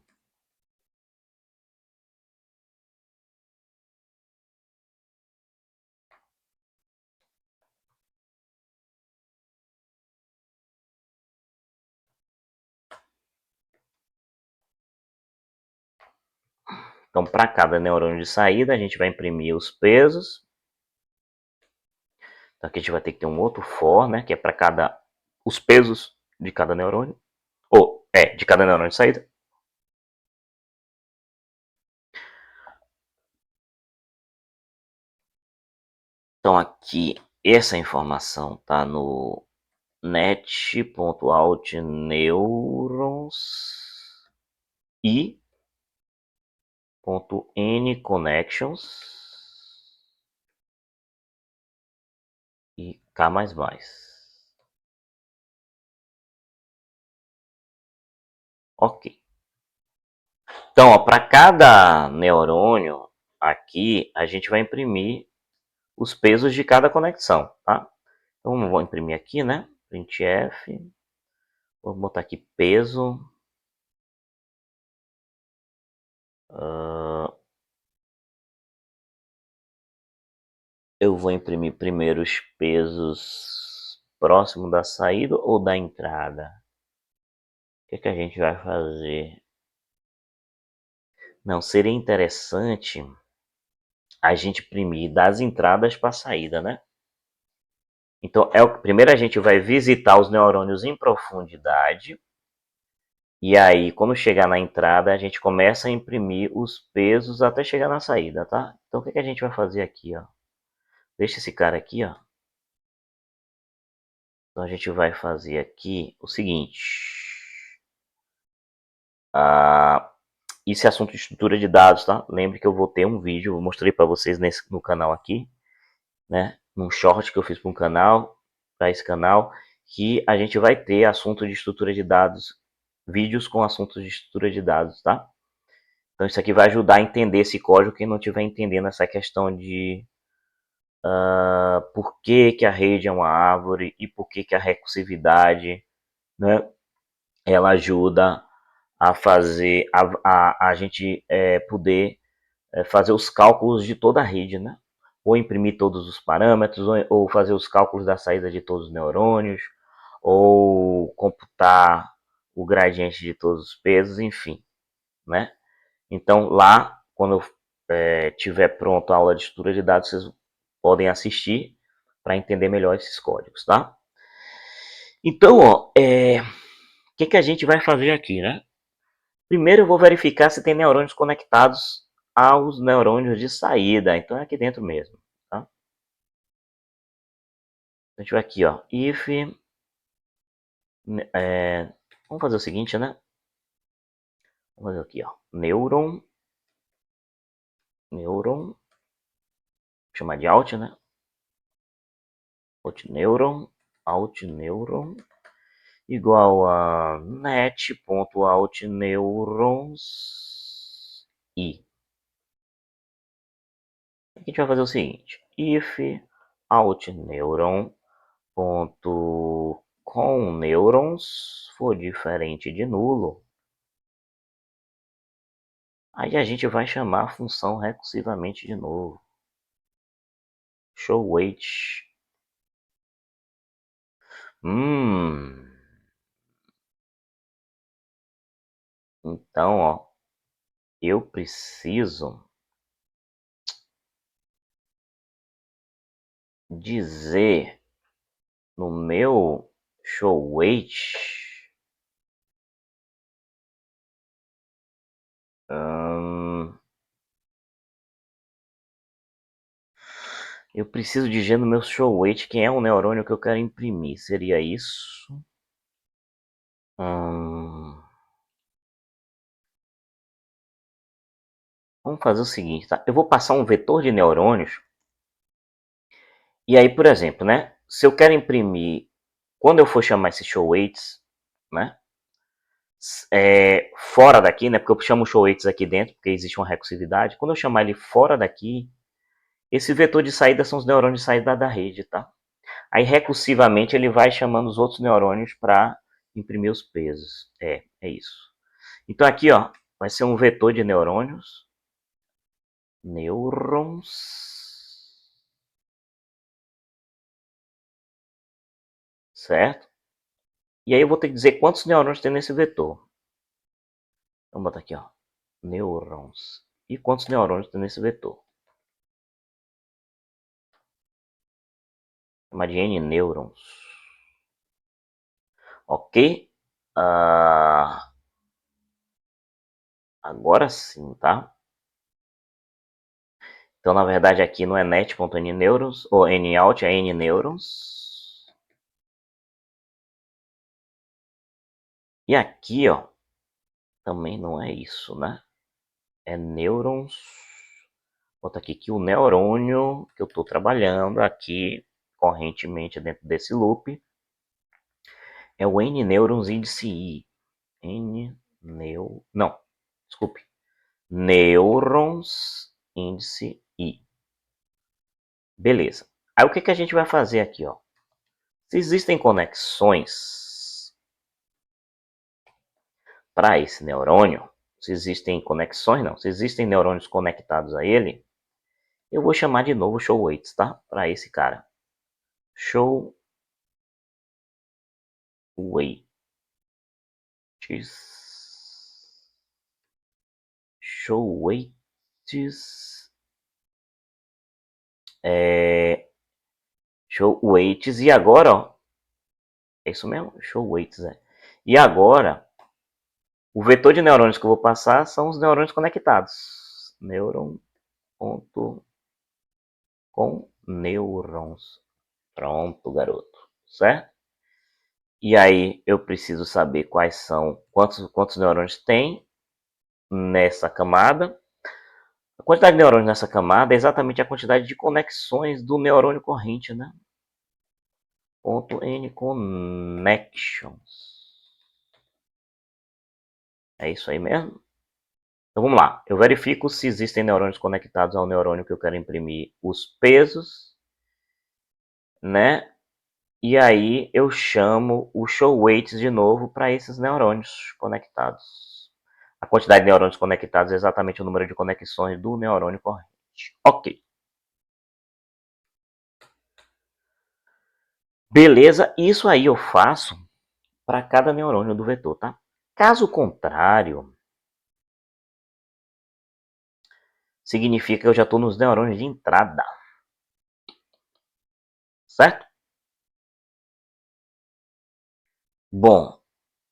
Então, para cada neurônio de saída, a gente vai imprimir os pesos. Então, aqui a gente vai ter que ter um outro for, né? Que é para cada... os pesos de cada neurônio. De cada neurônio de saída. Então, aqui, essa informação está no net.outneurons e .nconnections e K++. Ok. Então, para cada neurônio aqui, a gente vai imprimir os pesos de cada conexão, tá? Então, vou imprimir aqui, né? Printf. Vou botar aqui peso. Eu vou imprimir primeiro os pesos próximo da saída ou da entrada? O que a gente vai fazer? Não, seria interessante a gente imprimir das entradas para a saída, né? Então, primeiro a gente vai visitar os neurônios em profundidade. E aí, quando chegar na entrada, a gente começa a imprimir os pesos até chegar na saída, tá? Então, o que a gente vai fazer aqui, ó? Deixa esse cara aqui, ó. Então, a gente vai fazer aqui o seguinte. Isso é assunto de estrutura de dados, tá? Lembre que eu vou ter um vídeo, eu mostrei para vocês no canal aqui, né? Num short que eu fiz para um canal, para esse canal, que a gente vai ter assunto de estrutura de dados, vídeos com assuntos de estrutura de dados, tá? Então isso aqui vai ajudar a entender esse código, quem não estiver entendendo essa questão de por que, que a rede é uma árvore e por que, que a recursividade, né, ela ajuda a fazer a gente poder fazer os cálculos de toda a rede, né? Ou imprimir todos os parâmetros, ou fazer os cálculos da saída de todos os neurônios, ou computar o gradiente de todos os pesos, enfim, né? Então, lá, quando eu tiver pronto a aula de estrutura de dados, vocês podem assistir para entender melhor esses códigos, tá? Então, ó, que a gente vai fazer aqui, né? Primeiro eu vou verificar se tem neurônios conectados aos neurônios de saída. Então é aqui dentro mesmo, tá? A gente vai aqui, ó, if... vamos fazer o seguinte, né? Vamos fazer aqui, ó, neuron, vou chamar de out, né? Outneuron, igual a net.outneurons e aqui a gente vai fazer o seguinte, if outneuron ponto com nêurons for diferente de nulo, aí a gente vai chamar a função recursivamente de novo. Show weight. Então, ó, eu preciso dizer no meu show weight eu preciso dizer no meu show weight quem é o neurônio que eu quero imprimir. Seria isso? Vamos fazer o seguinte, tá? Eu vou passar um vetor de neurônios. E aí, por exemplo, né? Se eu quero imprimir, quando eu for chamar esse show weights, né? Fora daqui, né? Porque eu chamo show weights aqui dentro, porque existe uma recursividade. Quando eu chamar ele fora daqui, esse vetor de saída são os neurônios de saída da rede, tá? Aí, recursivamente, ele vai chamando os outros neurônios para imprimir os pesos. É isso. Então, aqui, ó, vai ser um vetor de neurônios. Neurons. Certo? E aí eu vou ter que dizer quantos neurônios tem nesse vetor. Vamos botar aqui, ó. Neurons. E quantos neurônios tem nesse vetor? Chamar de N neurons. Ok? Agora sim, tá? Então, na verdade, aqui não é net.n neurons, ou n out, é n neurons. E aqui, ó, também não é isso, né? É neurons. Vou botar aqui que o neurônio que eu estou trabalhando aqui correntemente dentro desse loop é o N neurons índice I. Não, desculpe. Neurons índice I. Beleza. Aí o que a gente vai fazer aqui, ó? Se existem conexões para esse neurônio, se existem conexões, não, se existem neurônios conectados a ele, eu vou chamar de novo show weights, tá? Para esse cara. Show weights. Show weights. Show weights. E agora, ó. É isso mesmo? Show weights, é. E agora, o vetor de neurônios que eu vou passar são os neurônios conectados. Neuron ponto com neurons. Pronto, garoto. Certo? E aí eu preciso saber quais são, quantos neurônios tem nessa camada. A quantidade de neurônios nessa camada é exatamente a quantidade de conexões do neurônio corrente, né? Ponto N connections. É isso aí mesmo? Então vamos lá. Eu verifico se existem neurônios conectados ao neurônio que eu quero imprimir os pesos, né? E aí eu chamo o show weights de novo para esses neurônios conectados. A quantidade de neurônios conectados é exatamente o número de conexões do neurônio corrente. Ok. Beleza, isso aí eu faço para cada neurônio do vetor, tá? Caso contrário, significa que eu já estou nos neurônios de entrada. Certo? Bom,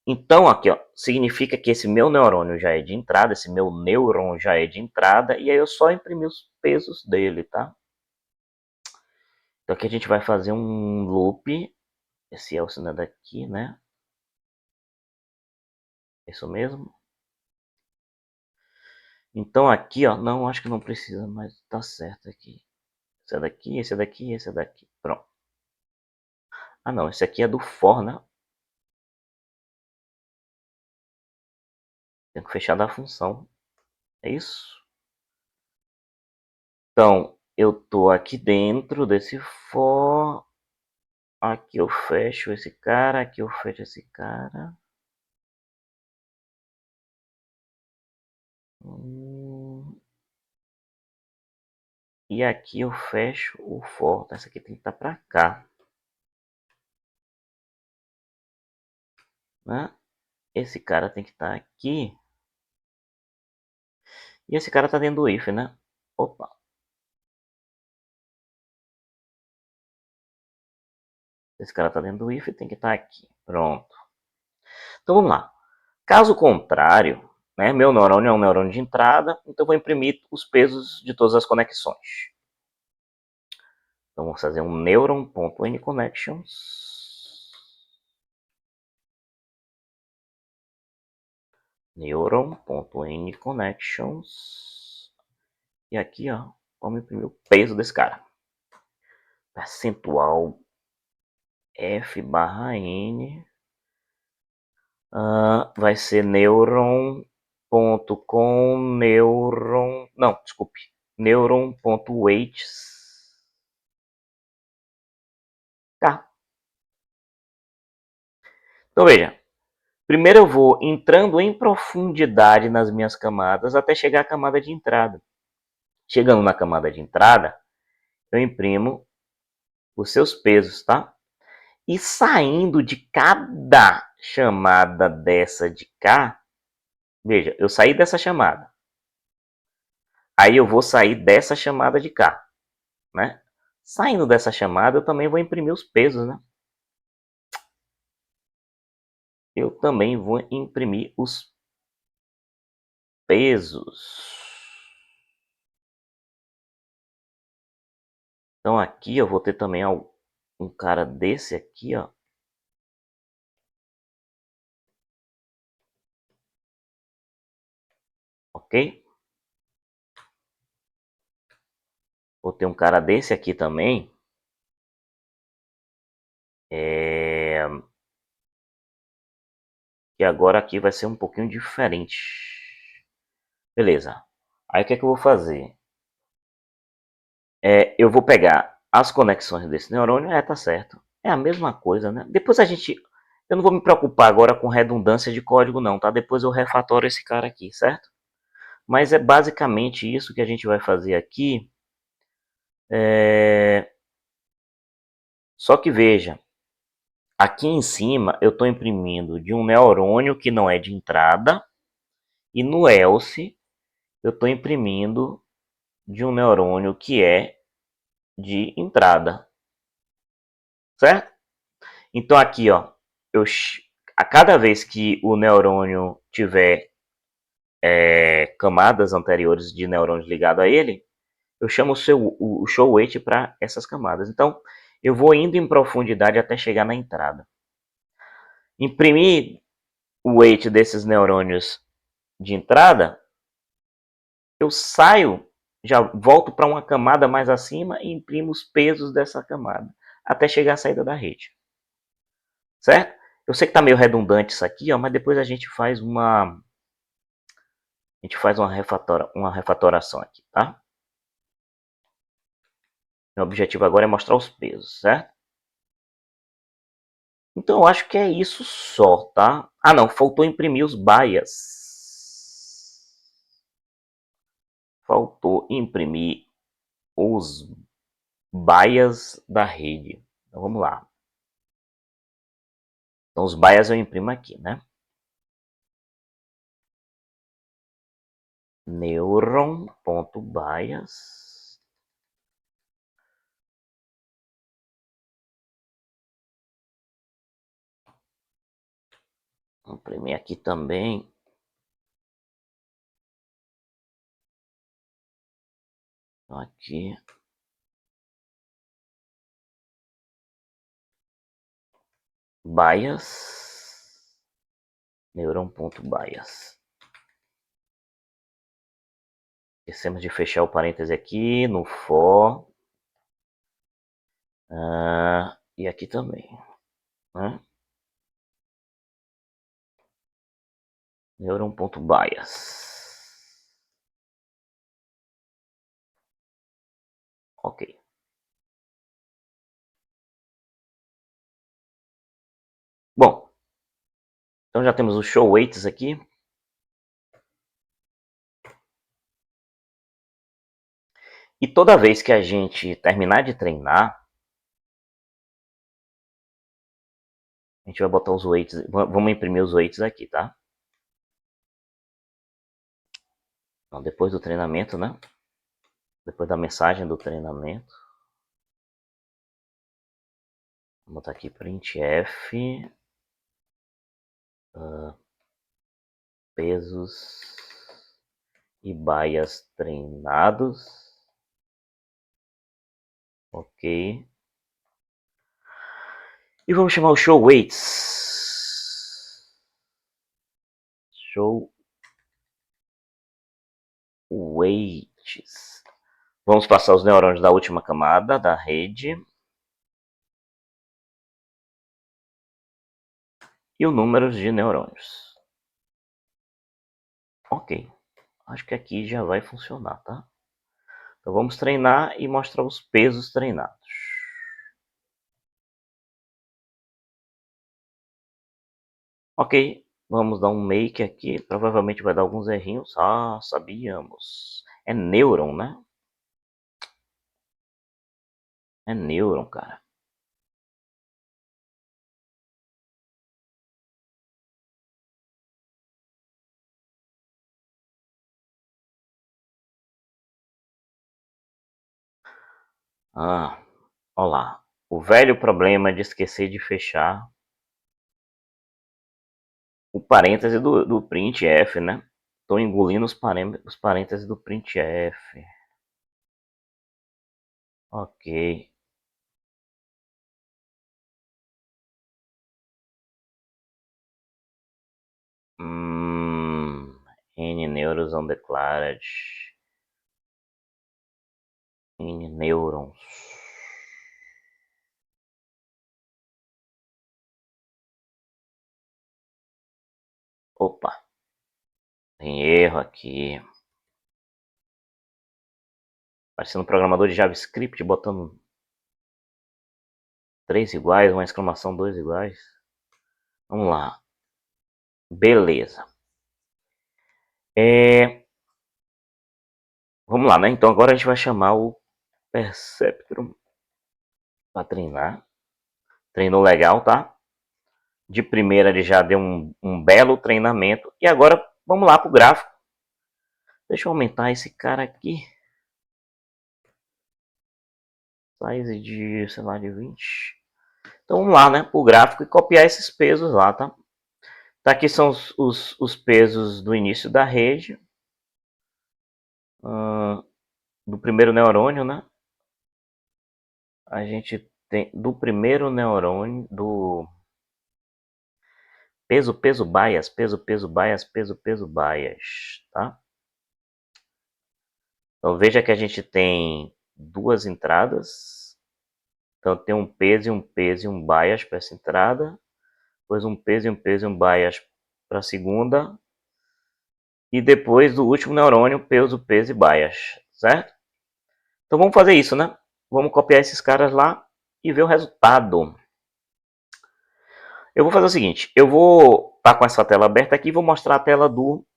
então aqui, ó, significa que esse meu neurônio já é de entrada, esse meu nêuron já é de entrada, e aí eu só imprimi os pesos dele, tá? Então aqui a gente vai fazer um loop, esse é o sinal daqui, né? Isso mesmo. Então aqui, ó, não, acho que não precisa, mas tá certo aqui. Esse é daqui, esse é daqui, esse é daqui. Pronto. Ah não, esse aqui é do for, né? Tem que fechar da função. É isso? Então, eu tô aqui dentro desse for. Aqui eu fecho esse cara, aqui eu fecho esse cara. E aqui eu fecho o for. Essa aqui tem que estar para cá. Né? Esse cara tem que estar aqui. E esse cara tá dentro do if, né? Opa. Esse cara tá dentro do if, tem que estar aqui. Pronto. Então vamos lá. Caso contrário, né, meu neurônio é um neurônio de entrada, então eu vou imprimir os pesos de todas as conexões. Então vamos fazer um neuron.anyConnections. Neuron.anyConnections. E aqui, ó, vamos imprimir o peso desse cara. Percentual F barra N vai ser neuron.com neuron. Não, desculpe. Neuron.weights. Tá. Então veja. Primeiro eu vou entrando em profundidade nas minhas camadas até chegar à camada de entrada. Chegando na camada de entrada, eu imprimo os seus pesos, tá? E saindo de cada chamada dessa de cá, veja, eu saí dessa chamada. Aí eu vou sair dessa chamada de cá, né? Saindo dessa chamada, eu também vou imprimir os pesos, né? Eu também vou imprimir os pesos. Então aqui eu vou ter também um cara desse aqui, ó. Ok? Vou ter um cara desse aqui também. E agora aqui vai ser um pouquinho diferente. Beleza. Aí o que é que eu vou fazer? Eu vou pegar as conexões desse neurônio. Tá certo. É a mesma coisa, né? Depois a gente... Eu não vou me preocupar agora com redundância de código não, tá? Depois eu refatório esse cara aqui, certo? Mas é basicamente isso que a gente vai fazer aqui. Só que veja, aqui em cima eu estou imprimindo de um neurônio que não é de entrada, e no else eu estou imprimindo de um neurônio que é de entrada, certo? Então aqui, ó, a cada vez que o neurônio tiver camadas anteriores de neurônios ligados a ele, eu chamo o show weight para essas camadas. Então eu vou indo em profundidade até chegar na entrada. Imprimir o weight desses neurônios de entrada, eu saio, já volto para uma camada mais acima e imprimo os pesos dessa camada, até chegar à saída da rede. Certo? Eu sei que está meio redundante isso aqui, ó, mas depois a gente faz uma refatoração aqui, tá? Meu objetivo agora é mostrar os pesos, certo? Então eu acho que é isso só, tá? Ah não, faltou imprimir os bias. Faltou imprimir os bias da rede. Então vamos lá. Então os bias eu imprimo aqui, né? Neuron.bias. Vou imprimir aqui também. Aqui. Bias. Neuron.bias. Esquecemos de fechar o parêntese aqui no for. E aqui também. Né? Neuron.bias. Ok. Então já temos os show weights aqui. E toda vez que a gente terminar de treinar, a gente vai botar os weights, vamos imprimir os weights aqui, tá? Então, depois do treinamento, né? Depois da mensagem do treinamento. Vou botar aqui printf. Pesos e baias treinados. Ok. E vamos chamar o show weights. Show weights. Vamos passar os neurônios da última camada da rede. E o número de neurônios. Ok. Acho que aqui já vai funcionar, tá? Então vamos treinar e mostrar os pesos treinados. Ok. Vamos dar um make aqui. Provavelmente vai dar alguns errinhos. Ah, sabíamos. É Neuron, né? É Neuron, cara. Ah, olha lá. O velho problema de esquecer de fechar o parêntese do printf, né? Estou engolindo os parênteses do printf. Ok. N neurons undeclared. N neurons. Opa. Tem erro aqui. Parecendo um programador de JavaScript botando 3 iguais, uma exclamação 2 iguais. Vamos lá. Beleza. Vamos lá, né? Então agora a gente vai chamar o Perceptron para treinar. Treinou legal, tá? De primeira ele já deu um belo treinamento. E agora vamos lá pro gráfico. Deixa eu aumentar esse cara aqui. Size de, sei lá, de 20. Então vamos lá, né? Pro gráfico e copiar esses pesos lá, tá? Tá, aqui são os pesos do início da rede. Do primeiro neurônio, né? A gente tem do primeiro neurônio, do peso bias, peso bias, peso bias, tá? Então veja que a gente tem duas entradas. Então tem um peso e um bias para essa entrada. Depois um peso e um bias para a segunda. E depois do último neurônio, peso e bias, certo? Então vamos fazer isso, né? Vamos copiar esses caras lá e ver o resultado. Eu vou fazer o seguinte, eu vou estar com essa tela aberta aqui e vou mostrar a tela do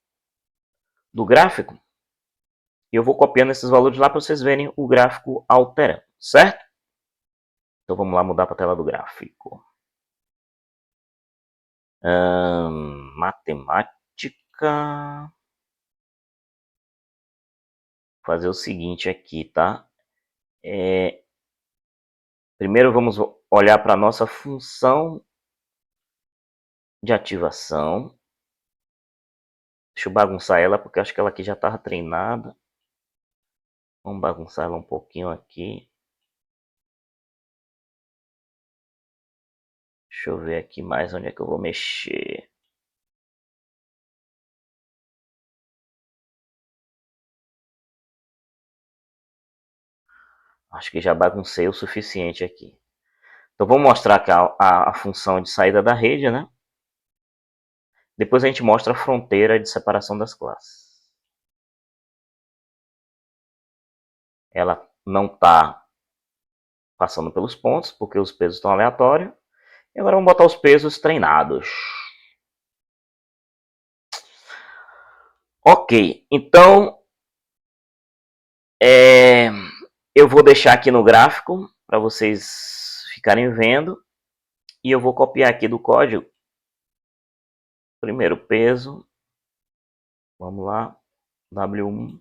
gráfico. E eu vou copiando esses valores lá para vocês verem o gráfico alterando, certo? Então vamos lá mudar para a tela do gráfico. Matemática. Vou fazer o seguinte aqui, tá? Primeiro vamos olhar para a nossa função de ativação. Deixa eu bagunçar ela, porque acho que ela aqui já estava treinada. Vamos bagunçar ela um pouquinho aqui. Deixa eu ver aqui mais onde é que eu vou mexer. Acho que já baguncei o suficiente aqui. Então vamos mostrar aqui a função de saída da rede, né? Depois a gente mostra a fronteira de separação das classes. Ela não está passando pelos pontos, porque os pesos estão aleatórios. E agora vamos botar os pesos treinados. Ok, então eu vou deixar aqui no gráfico para vocês ficarem vendo. E eu vou copiar aqui do código. Primeiro peso. Vamos lá. W1.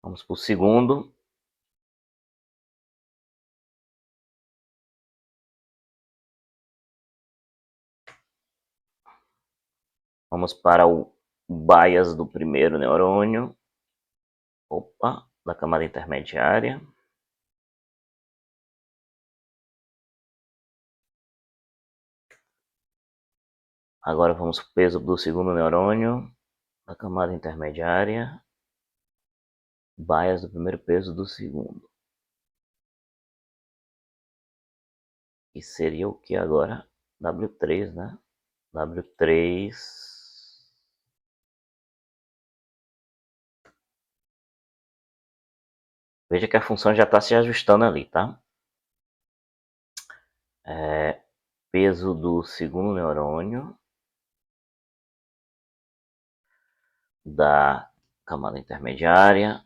Vamos para o segundo. Vamos para o bias do primeiro neurônio. Opa, da camada intermediária. Agora vamos para o peso do segundo neurônio, da camada intermediária. Bias do primeiro, peso do segundo. E seria o que agora? W3, né? W3. Veja que a função já está se ajustando ali, tá? Peso do segundo neurônio, da camada intermediária,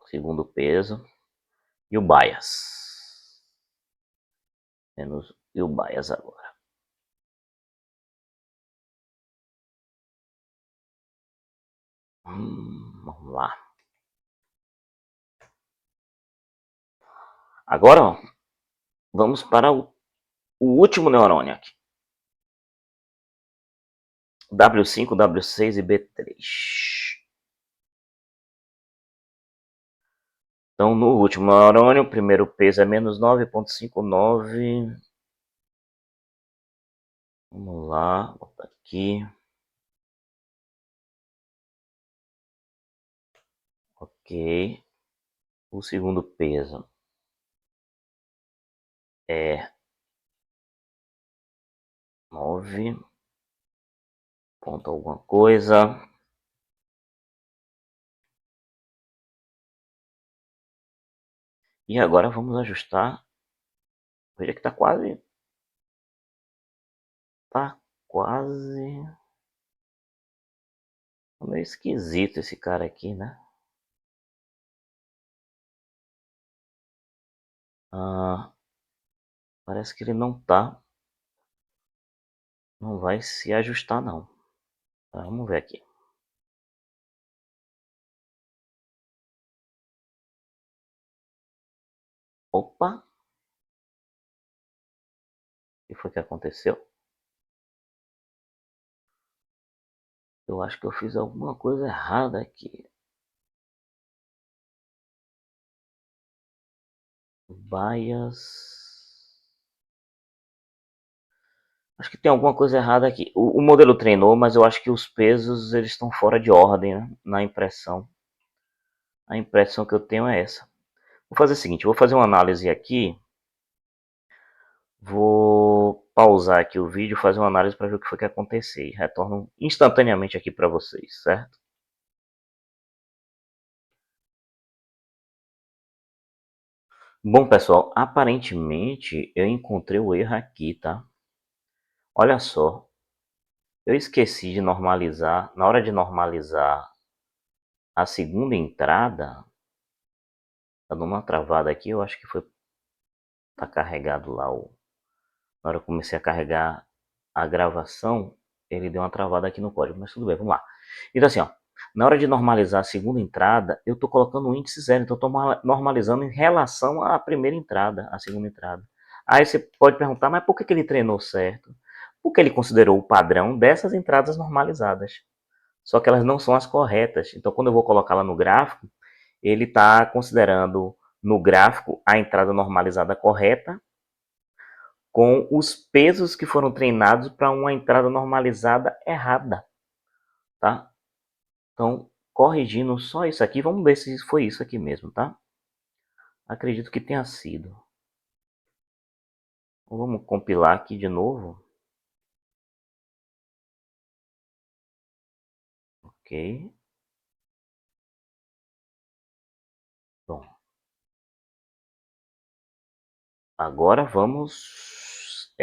segundo peso, e o bias. Menos e o bias agora. Vamos lá. Agora, ó, vamos para o último neurônio aqui. W5, W6 e B3. Então, no último neurônio, o primeiro peso é menos 9,59. Vamos lá, botar aqui. Ok. O segundo peso é 9 ponto alguma coisa. E agora vamos ajustar. Veja que tá quase. Tá quase. Tá meio esquisito esse cara aqui, né? Parece que ele não tá. Não vai se ajustar, não. Vamos ver aqui. Opa! O que foi que aconteceu? Eu acho que eu fiz alguma coisa errada aqui. Bias. Acho que tem alguma coisa errada aqui. O modelo treinou, mas eu acho que os pesos eles estão fora de ordem, né? Na impressão. A impressão que eu tenho é essa. Vou fazer o seguinte, vou fazer uma análise aqui. Vou pausar aqui o vídeo, fazer uma análise para ver o que foi que aconteceu. E retorno instantaneamente aqui para vocês, certo? Bom, pessoal, aparentemente eu encontrei o erro aqui, tá? Olha só, eu esqueci de normalizar. Na hora de normalizar a segunda entrada, tá dando uma travada aqui, eu acho que foi. Tá carregado lá o. Na hora que eu comecei a carregar a gravação, ele deu uma travada aqui no código, mas tudo bem, vamos lá. Então assim, ó, na hora de normalizar a segunda entrada, eu tô colocando um índice zero, então eu tô normalizando em relação à primeira entrada, à segunda entrada. Aí você pode perguntar, mas por que ele treinou certo? Porque ele considerou o padrão dessas entradas normalizadas. Só que elas não são as corretas. Então, quando eu vou colocá-la no gráfico, ele está considerando no gráfico a entrada normalizada correta com os pesos que foram treinados para uma entrada normalizada errada, tá? Então, corrigindo só isso aqui, vamos ver se foi isso aqui mesmo, tá? Acredito que tenha sido. Vamos compilar aqui de novo. Ok. Bom. Agora vamos...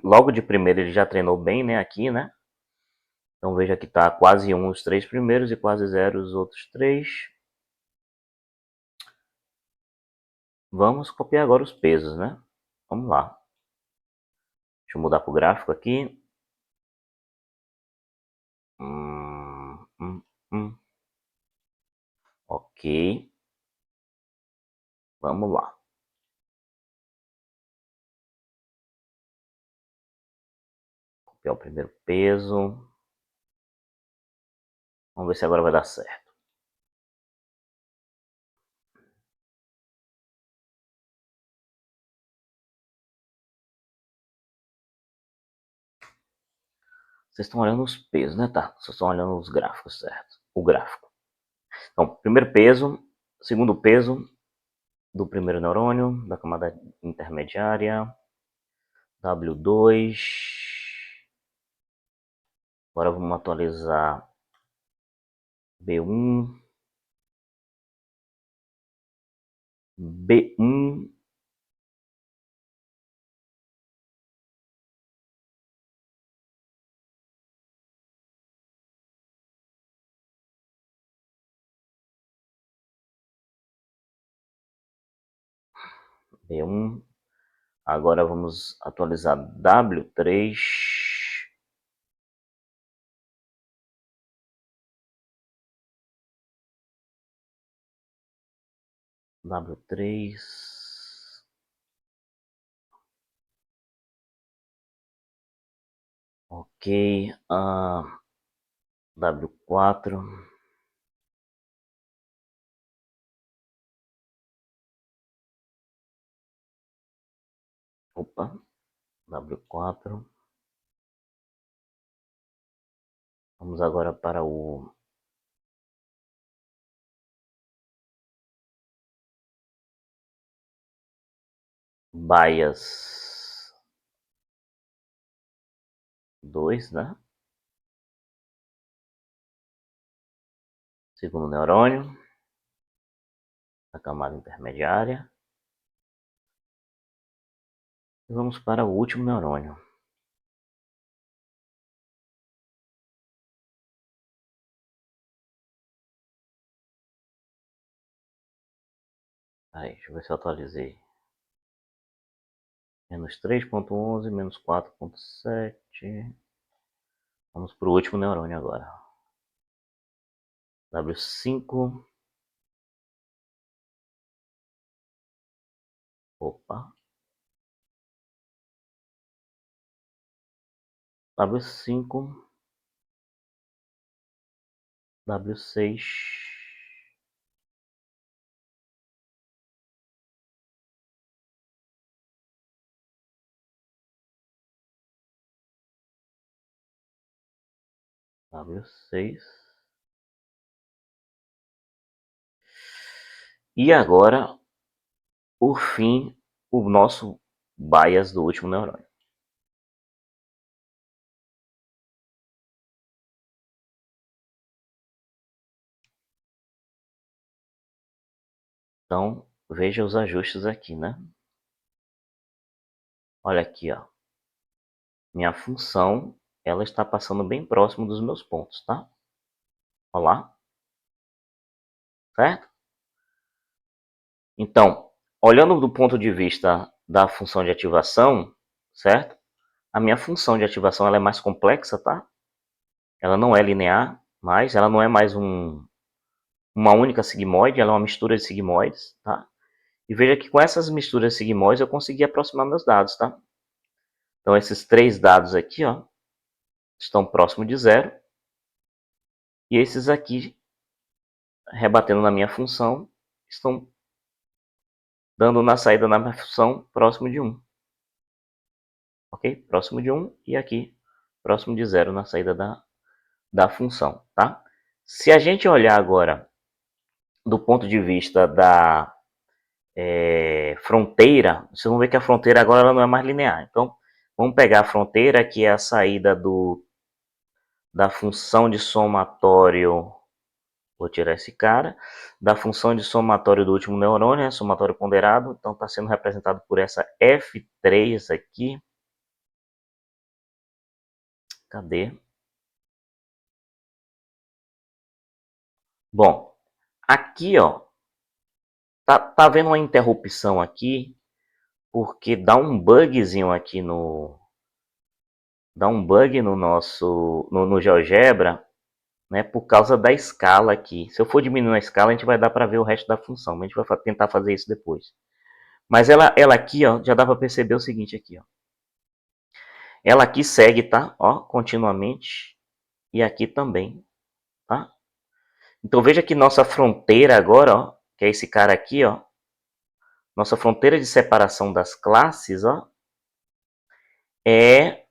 logo de primeiro ele já treinou bem, né? Aqui, né? Então veja que está quase 1 os 3 primeiros e quase 0 os outros 3. Vamos copiar agora os pesos, né? Vamos lá. Deixa eu mudar para o gráfico aqui. Ok. Vamos lá. Copiar o primeiro peso. Vamos ver se agora vai dar certo. Vocês estão olhando os pesos, né? Tá, vocês estão olhando os gráficos, certo? O gráfico. Então, primeiro peso, segundo peso do primeiro neurônio, da camada intermediária, W2. Agora vamos atualizar B1, B1, B1. Agora vamos atualizar W3. W3. Ok. W4. Opa. W4. Vamos agora para o bias 2, né? Segundo neurônio, a camada intermediária. E vamos para o último neurônio. Aí, deixa eu ver se eu atualizei. Menos 3.11, menos 4.7. Vamos para o último neurônio agora. W5. Opa. W5. W6. W6. E agora, por fim, o nosso bias do último neurônio. Então, veja os ajustes aqui, né? Olha aqui, ó. Minha função, ela está passando bem próximo dos meus pontos, tá? Olha lá. Certo? Então, olhando do ponto de vista da função de ativação, certo? A minha função de ativação ela é mais complexa, tá? Ela não é linear, mas ela não é mais uma única sigmoide, ela é uma mistura de sigmoides, tá? E veja que com essas misturas de sigmoides eu consegui aproximar meus dados, tá? Então esses 3 dados aqui, ó, estão próximos de zero. E esses aqui, rebatendo na minha função, estão dando na saída na minha função próximo de 1. Ok? Próximo de 1 e aqui próximo de 0 na saída da função, tá? Se a gente olhar agora do ponto de vista da fronteira, vocês vão ver que a fronteira agora ela não é mais linear. Então, vamos pegar a fronteira, que é a saída da função de somatório Vou tirar esse cara. Da função de somatório do último neurônio, né? Somatório ponderado. Então está sendo representado por essa F3 aqui. Cadê? Bom, aqui, ó, tá havendo uma interrupção aqui, porque dá um bugzinho aqui dá um bug no nosso, no GeoGebra, né, por causa da escala aqui. Se eu for diminuir a escala, a gente vai dar para ver o resto da função, mas a gente vai tentar fazer isso depois. Mas ela aqui, ó, já dá para perceber o seguinte aqui, ó. Ela aqui segue, tá? Ó, continuamente. E aqui também, tá? Então veja que nossa fronteira agora, ó, que é esse cara aqui, ó, nossa fronteira de separação das classes, ó, é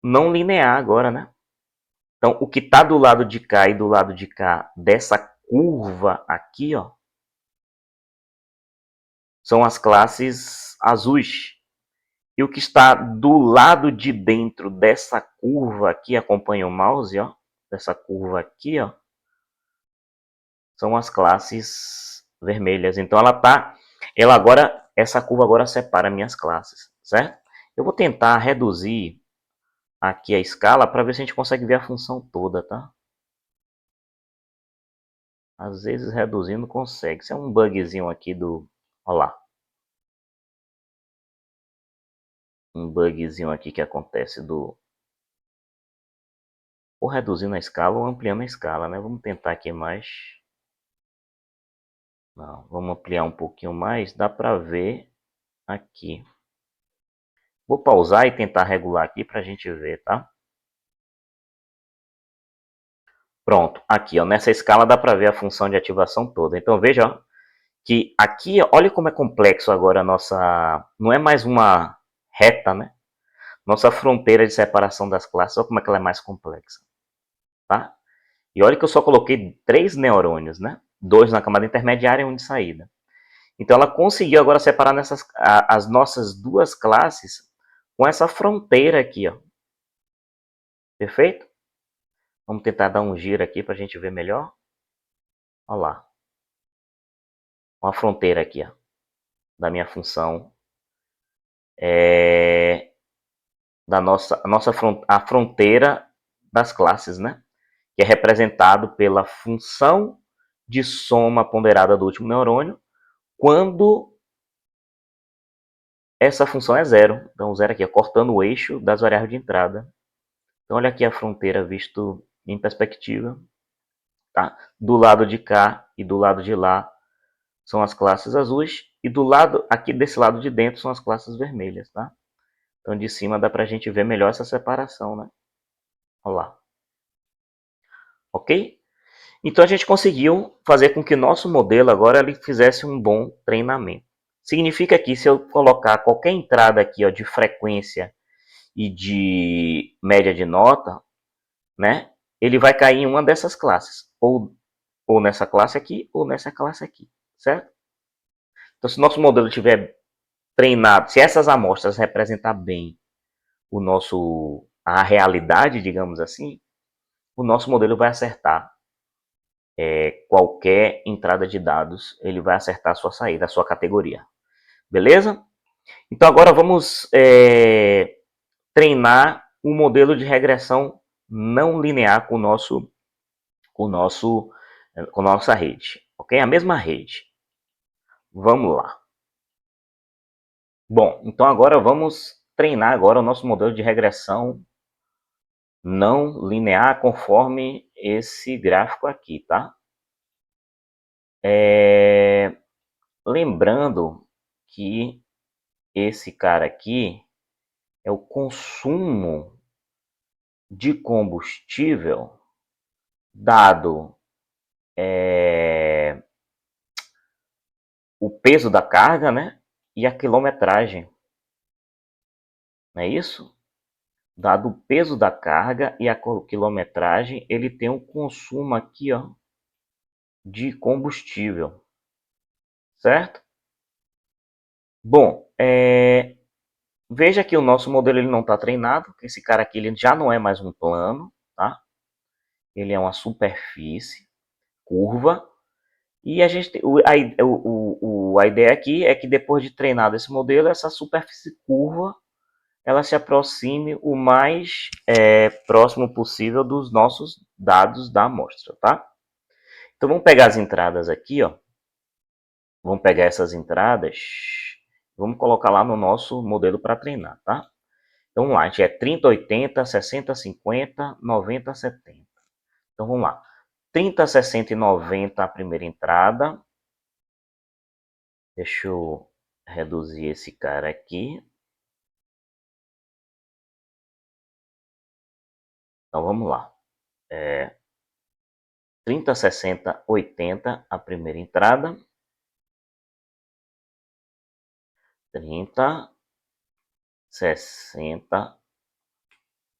não linear agora, né? Então, o que está do lado de cá e do lado de cá dessa curva aqui, ó, são as classes azuis. E o que está do lado de dentro dessa curva aqui, acompanha o mouse, ó, dessa curva aqui, ó, são as classes vermelhas. Então ela agora, essa curva agora separa minhas classes, certo? Eu vou tentar reduzir aqui a escala para ver se a gente consegue ver a função toda, tá? Às vezes reduzindo consegue. Isso é um bugzinho aqui do... Olha lá. Um bugzinho aqui que acontece do... Ou reduzindo a escala ou ampliando a escala, né? Vamos tentar aqui mais. Não, vamos ampliar um pouquinho mais. Dá para ver aqui. Vou pausar e tentar regular aqui para a gente ver, tá? Pronto, aqui, ó, nessa escala dá para ver a função de ativação toda. Então veja, ó, que aqui, olha como é complexo agora a nossa... Não é mais uma reta, né? Nossa fronteira de separação das classes, olha como é que ela é mais complexa, tá? E olha que eu só coloquei 3 neurônios, né? 2 na camada intermediária e 1 de saída. Então ela conseguiu agora separar as nossas duas classes com essa fronteira aqui, ó. Perfeito? Vamos tentar dar um giro aqui para a gente ver melhor. Olha lá. Uma fronteira aqui, ó, da minha função. A fronteira das classes, né? Que é representado pela função de soma ponderada do último neurônio, quando essa função é zero. Então, zero aqui, ó, cortando o eixo das variáveis de entrada. Então, olha aqui a fronteira visto em perspectiva. Tá? Do lado de cá e do lado de lá são as classes azuis, e do lado aqui desse lado de dentro são as classes vermelhas. Tá? Então, de cima dá para a gente ver melhor essa separação. Né? Olha lá. Ok? Então, a gente conseguiu fazer com que o nosso modelo agora ele fizesse um bom treinamento. Significa que se eu colocar qualquer entrada aqui, ó, de frequência e de média de nota, né, ele vai cair em uma dessas classes, ou nessa classe aqui, ou nessa classe aqui, certo? Então, se o nosso modelo tiver treinado, se essas amostras representar bem a realidade, digamos assim, o nosso modelo vai acertar qualquer entrada de dados, ele vai acertar a sua saída, a sua categoria. Beleza? Então agora vamos treinar um modelo de regressão não linear com nossa rede, ok? A mesma rede. Vamos lá. Bom, então agora vamos treinar agora o nosso modelo de regressão não linear conforme esse gráfico aqui, tá? Lembrando que esse cara aqui é o consumo de combustível dado o peso da carga, né? E a quilometragem. Não é isso? Dado o peso da carga e a quilometragem, ele tem um consumo aqui, ó, de combustível. Certo? Bom, veja que o nosso modelo ele não está treinado. Esse cara aqui ele já não é mais um plano, tá? Ele é uma superfície. curva. E a gente, a ideia aqui é que depois de treinado esse modelo, essa superfície curva ela se aproxime o mais próximo possível dos nossos dados da amostra, tá? Então vamos pegar as entradas aqui, ó. Vamos pegar essas entradas, vamos colocar lá no nosso modelo para treinar, tá? Então vamos lá, a gente é 30, 80, 60, 50, 90, 70. Então vamos lá. 30, 60 e 90 a primeira entrada. Deixa eu reduzir esse cara aqui. Então vamos lá. 30, 60, 80 a primeira entrada. 30, 60,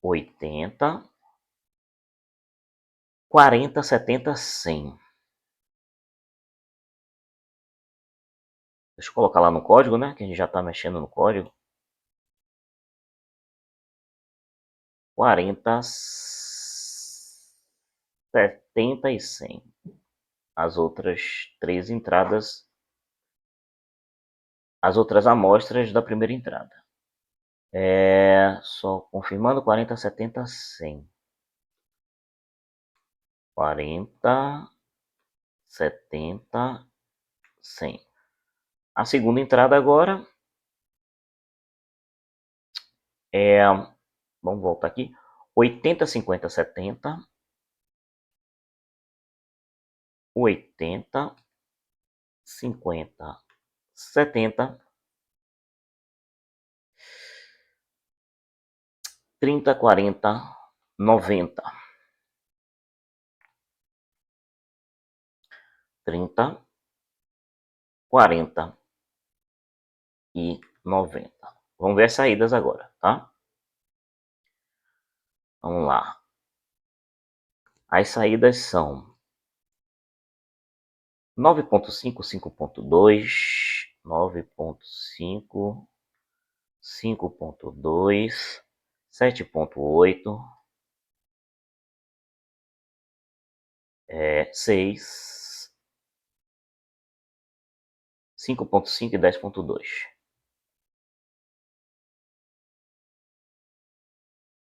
80, 40, 70, 100. Deixa eu colocar lá no código, né? Que a gente já está mexendo no código. 40, 70 e 100. As outras três entradas, as outras amostras da primeira entrada. Só confirmando, 40, 70, 100. 40, 70, 100. A segunda entrada agora vamos voltar aqui, 80, 50, 70, 80, 50, 70, 30, 40, 90. 30, 40 e 90. Vamos ver as saídas agora, tá? Vamos lá. As saídas são 9.5, 5.2, 9.5, 5.2, 7.8, 6, 5.5 e 10.2.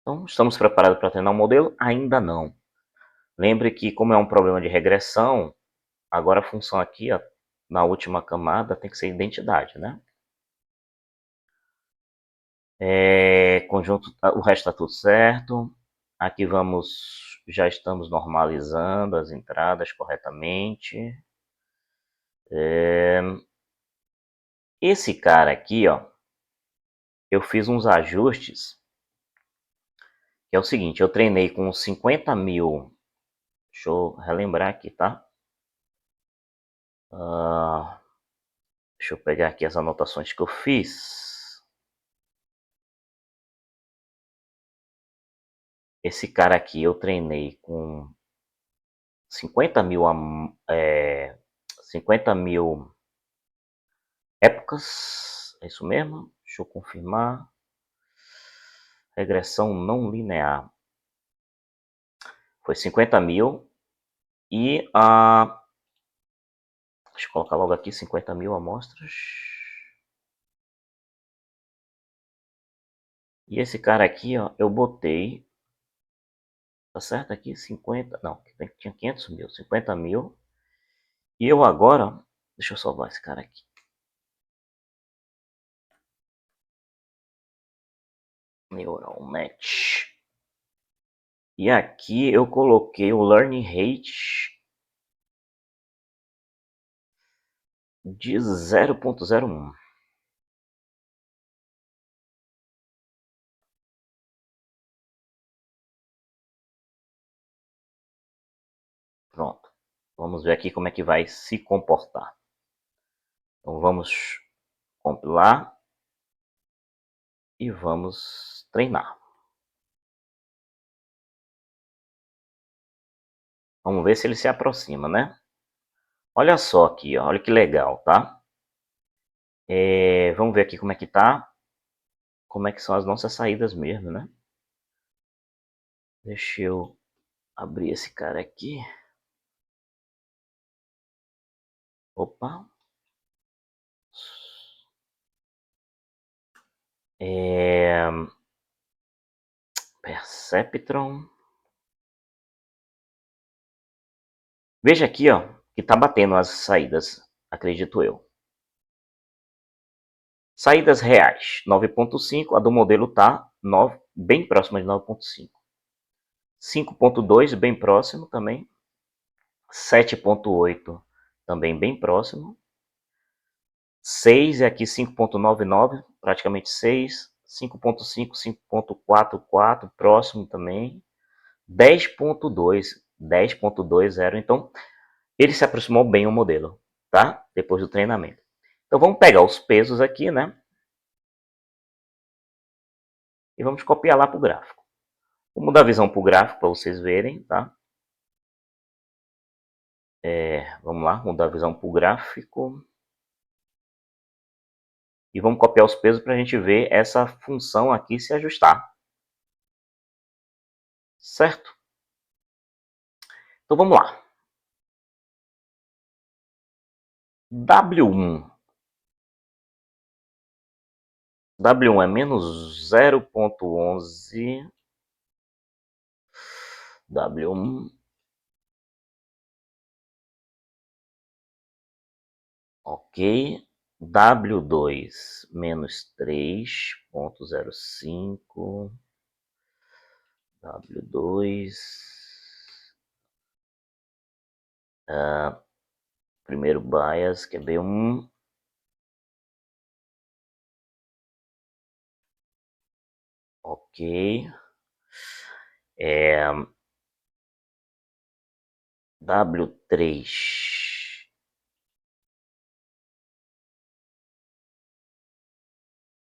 Então, estamos preparados para treinar o modelo? Ainda não. Lembre que, como é um problema de regressão, agora a função aqui, ó, na última camada, tem que ser identidade, né? Conjunto, o resto está tudo certo. Aqui já estamos normalizando as entradas corretamente. Esse cara aqui, ó, eu fiz uns ajustes, que é o seguinte, eu treinei com 50 mil, deixa eu relembrar aqui, tá? Deixa eu pegar aqui as anotações que eu fiz. Esse cara aqui eu treinei com 50 mil, 50 mil épocas, é isso mesmo? Deixa eu confirmar. Regressão não linear. Foi 50 mil e deixa eu colocar logo aqui 50 mil amostras. E esse cara aqui, ó, eu botei, tá certo aqui? 50, não, tinha 500 mil, 50 mil. E eu agora, deixa eu salvar esse cara aqui. Neural Match. E aqui eu coloquei o Learning Rate de 0.01. Pronto. Vamos ver aqui como é que vai se comportar. Então vamos compilar e vamos treinar. Vamos ver se ele se aproxima, né? Olha só aqui, ó, olha que legal, tá? Vamos ver aqui como é que tá. Como é que são as nossas saídas mesmo, né? Deixa eu abrir esse cara aqui. Opa. Perceptron. Veja aqui, ó, que tá batendo as saídas, acredito eu. Saídas reais, 9.5, a do modelo tá bem próxima de 9.5. 5.2, bem próximo também. 7.8, também bem próximo. 6 é aqui 5.99, praticamente 6. 5.5, 5.44, próximo também. 10.2, 10.20, então ele se aproximou bem o modelo, tá? Depois do treinamento. Então vamos pegar os pesos aqui, né? E vamos copiar lá para o gráfico. Vou mudar a visão para o gráfico para vocês verem, tá? Vamos lá, mudar a visão para o gráfico. E vamos copiar os pesos para a gente ver essa função aqui se ajustar. Certo? Então vamos lá. W1. W1 é menos 0.11. W1. Ok. W2 menos 3.05. W2. Primeiro bias, que é B1. Ok. W3.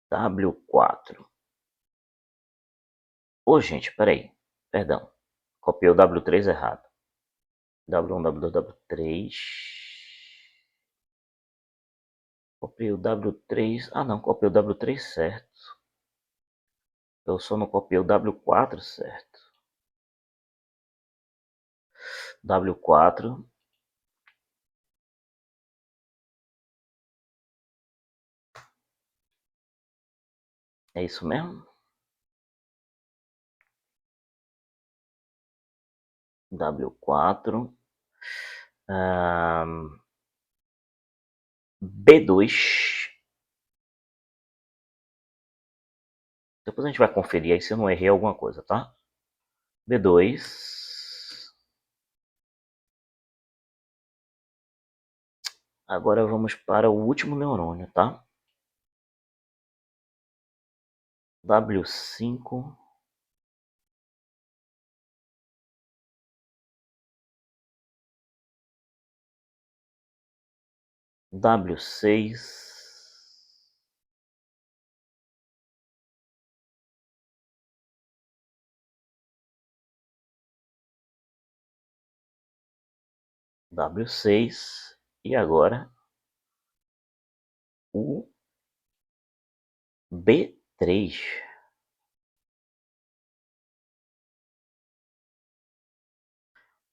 W4. Ô, gente, peraí. Perdão. Copiei o W3 errado. W1, W2, W3. Copiei o W3. Ah, não. Copiei o W3 certo. Eu só não copiei o W4 certo. W4. É isso mesmo? W4. B2. Depois a gente vai conferir aí se eu não errei alguma coisa, tá? B2. Agora vamos para o último neurônio, tá? W5. W6. W6. E agora o B3.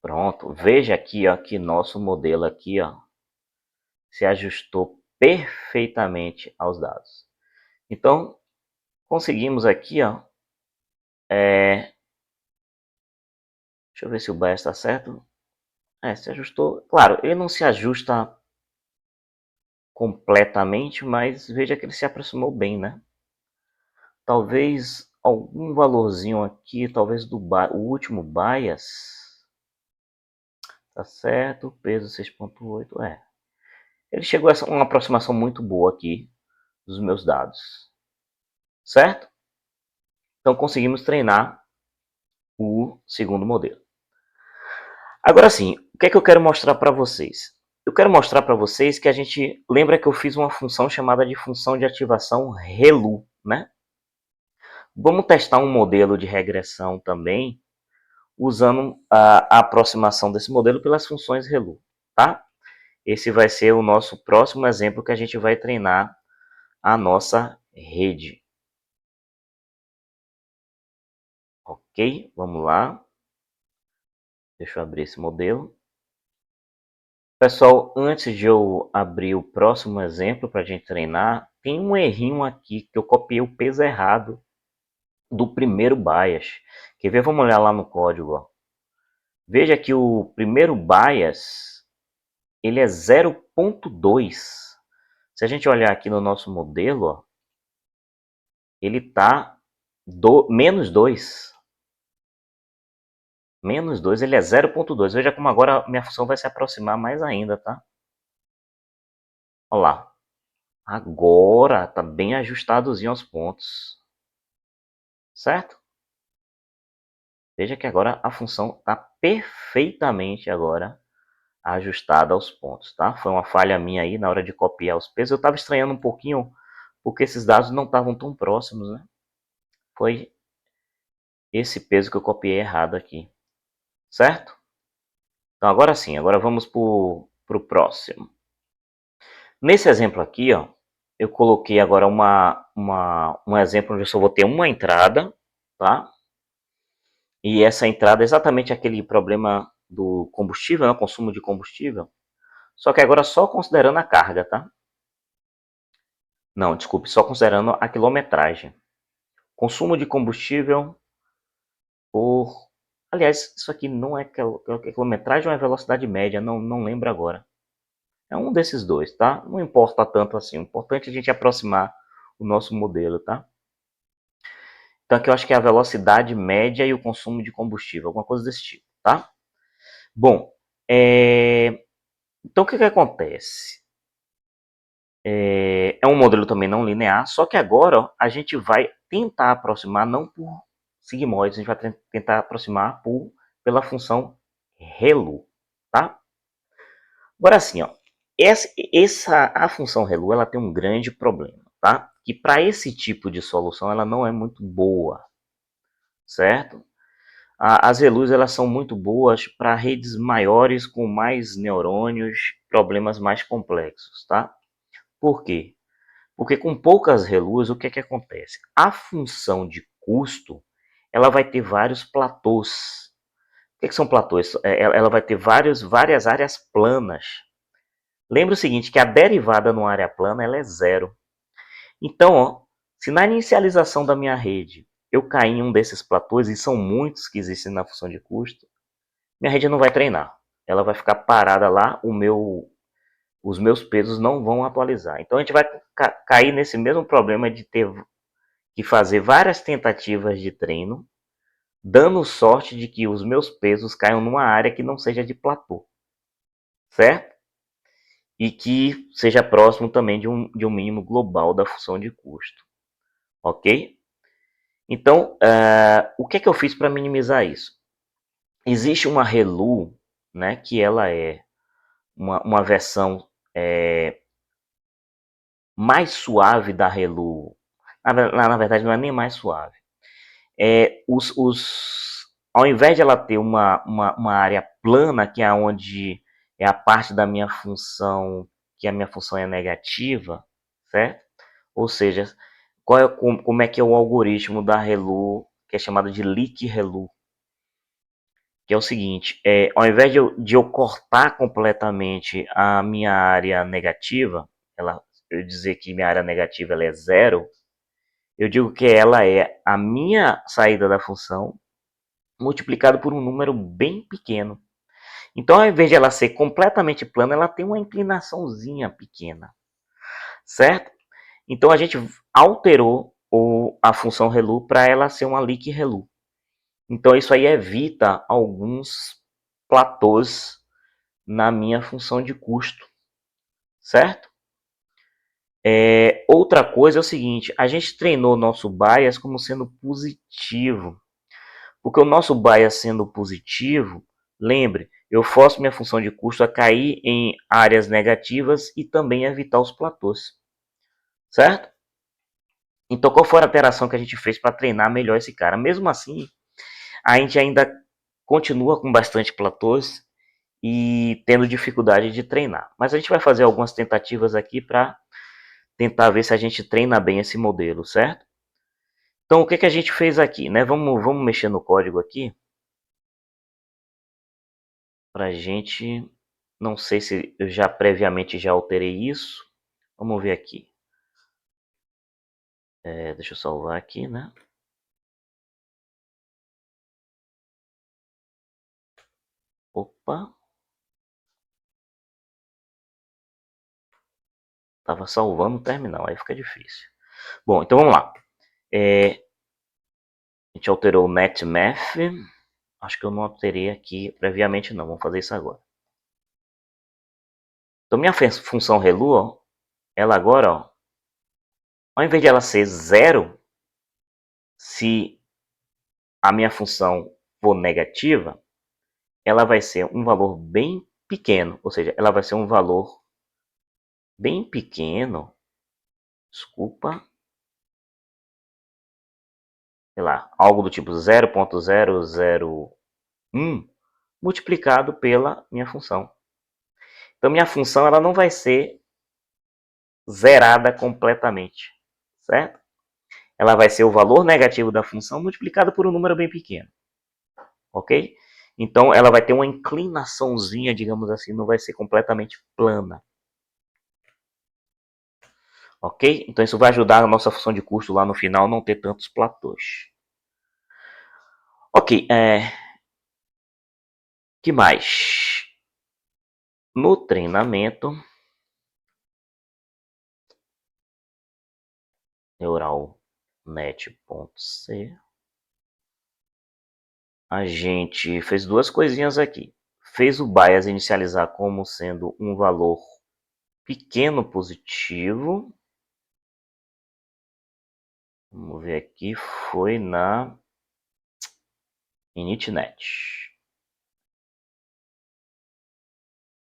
Pronto, veja aqui, ó, que nosso modelo aqui, ó, se ajustou perfeitamente aos dados. Então, conseguimos aqui, ó, deixa eu ver se o bias está certo. Se ajustou. Claro, ele não se ajusta completamente, mas veja que ele se aproximou bem, né? Talvez algum valorzinho aqui, talvez do o último bias, tá certo? Peso 6.8, Ele chegou a uma aproximação muito boa aqui dos meus dados, certo? Então conseguimos treinar o segundo modelo. Agora sim, o que é que eu quero mostrar para vocês? Eu quero mostrar para vocês que a gente lembra que eu fiz uma função chamada de função de ativação ReLU, né? Vamos testar um modelo de regressão também, usando a aproximação desse modelo pelas funções ReLU, tá? Esse vai ser o nosso próximo exemplo que a gente vai treinar a nossa rede. Ok? Vamos lá. Deixa eu abrir esse modelo. Pessoal, antes de eu abrir o próximo exemplo para a gente treinar, tem um errinho aqui que eu copiei o peso errado do primeiro bias. Quer ver? Vamos olhar lá no código. Ó. Veja que o primeiro bias ele é 0,2. Se a gente olhar aqui no nosso modelo, ó, ele está menos 2. Menos 2, ele é 0,2. Veja como agora a minha função vai se aproximar mais ainda, tá? Olha lá. Agora está bem ajustadozinho aos pontos. Certo? Veja que agora a função está perfeitamente agora ajustada aos pontos, tá? Foi uma falha minha aí na hora de copiar os pesos. Eu estava estranhando um pouquinho porque esses dados não estavam tão próximos, né? Foi esse peso que eu copiei errado aqui, certo? Então agora sim, agora vamos para o próximo. Nesse exemplo aqui, ó, eu coloquei agora um exemplo onde eu só vou ter uma entrada, tá? E essa entrada é exatamente aquele problema do combustível, né? Consumo de combustível. Só que agora só considerando a carga, tá? Não, desculpe, só considerando a quilometragem. Consumo de combustível por... Aliás, isso aqui não é quilometragem ou é velocidade média, não lembro agora. É um desses dois, tá? Não importa tanto assim. O importante é a gente aproximar o nosso modelo, tá? Então aqui eu acho que é a velocidade média e o consumo de combustível, alguma coisa desse tipo, tá? Bom, então o que acontece? É um modelo também não linear, só que agora ó, a gente vai tentar aproximar não por sigmoides, a gente vai tentar aproximar pela função ReLU, tá? Agora assim, ó, a função ReLU ela tem um grande problema, tá? Que para esse tipo de solução ela não é muito boa, certo? As ReLUs elas são muito boas para redes maiores com mais neurônios, problemas mais complexos, tá? Por quê? Porque com poucas ReLUs, o que é que acontece? A função de custo, ela vai ter vários platôs. O que são platôs? Ela vai ter várias áreas planas. Lembra o seguinte, que a derivada numa área plana ela é zero. Então, ó, se na inicialização da minha rede eu cair em um desses platôs, e são muitos que existem na função de custo, minha rede não vai treinar. Ela vai ficar parada lá, os meus pesos não vão atualizar. Então a gente vai cair nesse mesmo problema de ter que fazer várias tentativas de treino, dando sorte de que os meus pesos caiam numa área que não seja de platô, certo? E que seja próximo também de um mínimo global da função de custo, ok? Então, o que é que eu fiz para minimizar isso? Existe uma ReLU, né, que ela é uma versão mais suave da ReLU. Na verdade, não é nem mais suave. Ao invés de ela ter uma área plana, que é onde é a parte da minha função, que a minha função é negativa, certo? Ou seja, como é que é o algoritmo da ReLU, que é chamado de leak ReLU, que é o seguinte, ao invés de eu cortar completamente a minha área negativa, eu dizer que minha área negativa ela é zero, eu digo que ela é a minha saída da função multiplicado por um número bem pequeno. Então, ao invés de ela ser completamente plana, ela tem uma inclinaçãozinha pequena, certo? Então, a gente alterou a função ReLU para ela ser uma leak ReLU. Então, isso aí evita alguns platôs na minha função de custo, certo? Outra coisa é o seguinte, a gente treinou nosso bias como sendo positivo, porque o nosso bias sendo positivo, lembre, eu forço minha função de custo a cair em áreas negativas e também evitar os platôs, certo? Então, qual foi a alteração que a gente fez para treinar melhor esse cara? Mesmo assim, a gente ainda continua com bastante platôs e tendo dificuldade de treinar. Mas a gente vai fazer algumas tentativas aqui para tentar ver se a gente treina bem esse modelo, certo? Então, o que a gente fez aqui, né? Vamos mexer no código aqui para a gente Não sei se eu já previamente já alterei isso. Vamos ver aqui. Deixa eu salvar aqui, né? Opa. Tava salvando o terminal, aí fica difícil. Bom, então vamos lá. A gente alterou o netmath. Acho que eu não alterei aqui previamente não. Vamos fazer isso agora. Então minha função relu, ó, ela agora, ó, ao invés de ela ser 0, se a minha função for negativa, ela vai ser um valor bem pequeno. Ou seja, ela vai ser um valor bem pequeno. Desculpa. Sei lá, algo do tipo 0.001 multiplicado pela minha função. Então, minha função ela não vai ser zerada completamente, certo? Ela vai ser o valor negativo da função multiplicado por um número bem pequeno, ok? Então, ela vai ter uma inclinaçãozinha, digamos assim, não vai ser completamente plana, ok? Então, isso vai ajudar a nossa função de custo lá no final não ter tantos platôs. Ok, que mais? No treinamento neural net.c, a gente fez duas coisinhas aqui. Fez o bias inicializar como sendo um valor pequeno positivo. Vamos ver aqui, foi na initnet.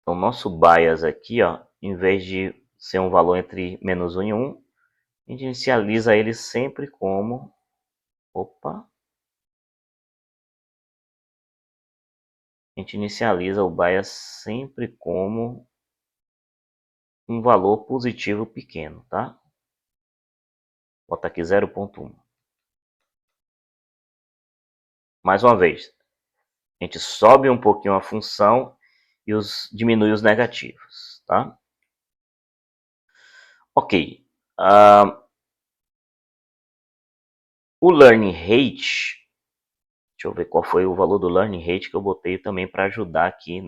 Então, nosso bias aqui, ó, em vez de ser um valor entre -1 e 1, a gente inicializa ele sempre como... Opa! A gente inicializa o bias sempre como um valor positivo pequeno, tá? Vou botar aqui 0.1. Mais uma vez, a gente sobe um pouquinho a função e diminui os negativos, tá? Ok. O learning rate, deixa eu ver qual foi o valor do learning rate que eu botei também para ajudar aqui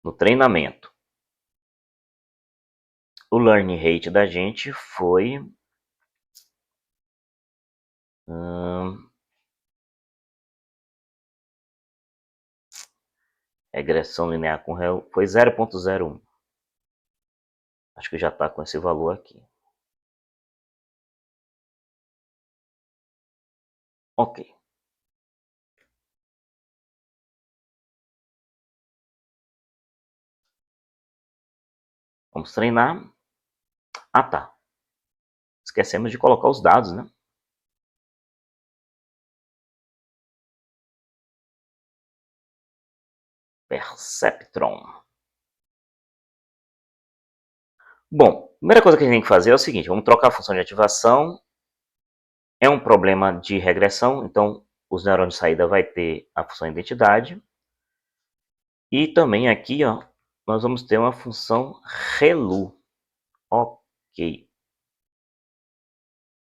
no treinamento. O learning rate da gente foi... regressão linear com réu foi 0.01. Acho que já está com esse valor aqui. Ok. Vamos treinar. Ah, tá. Esquecemos de colocar os dados, né? Perceptron. Bom, a primeira coisa que a gente tem que fazer é o seguinte. Vamos trocar a função de ativação. É um problema de regressão, então os neurônios de saída vai ter a função identidade. E também aqui, ó, nós vamos ter uma função relu. Ok.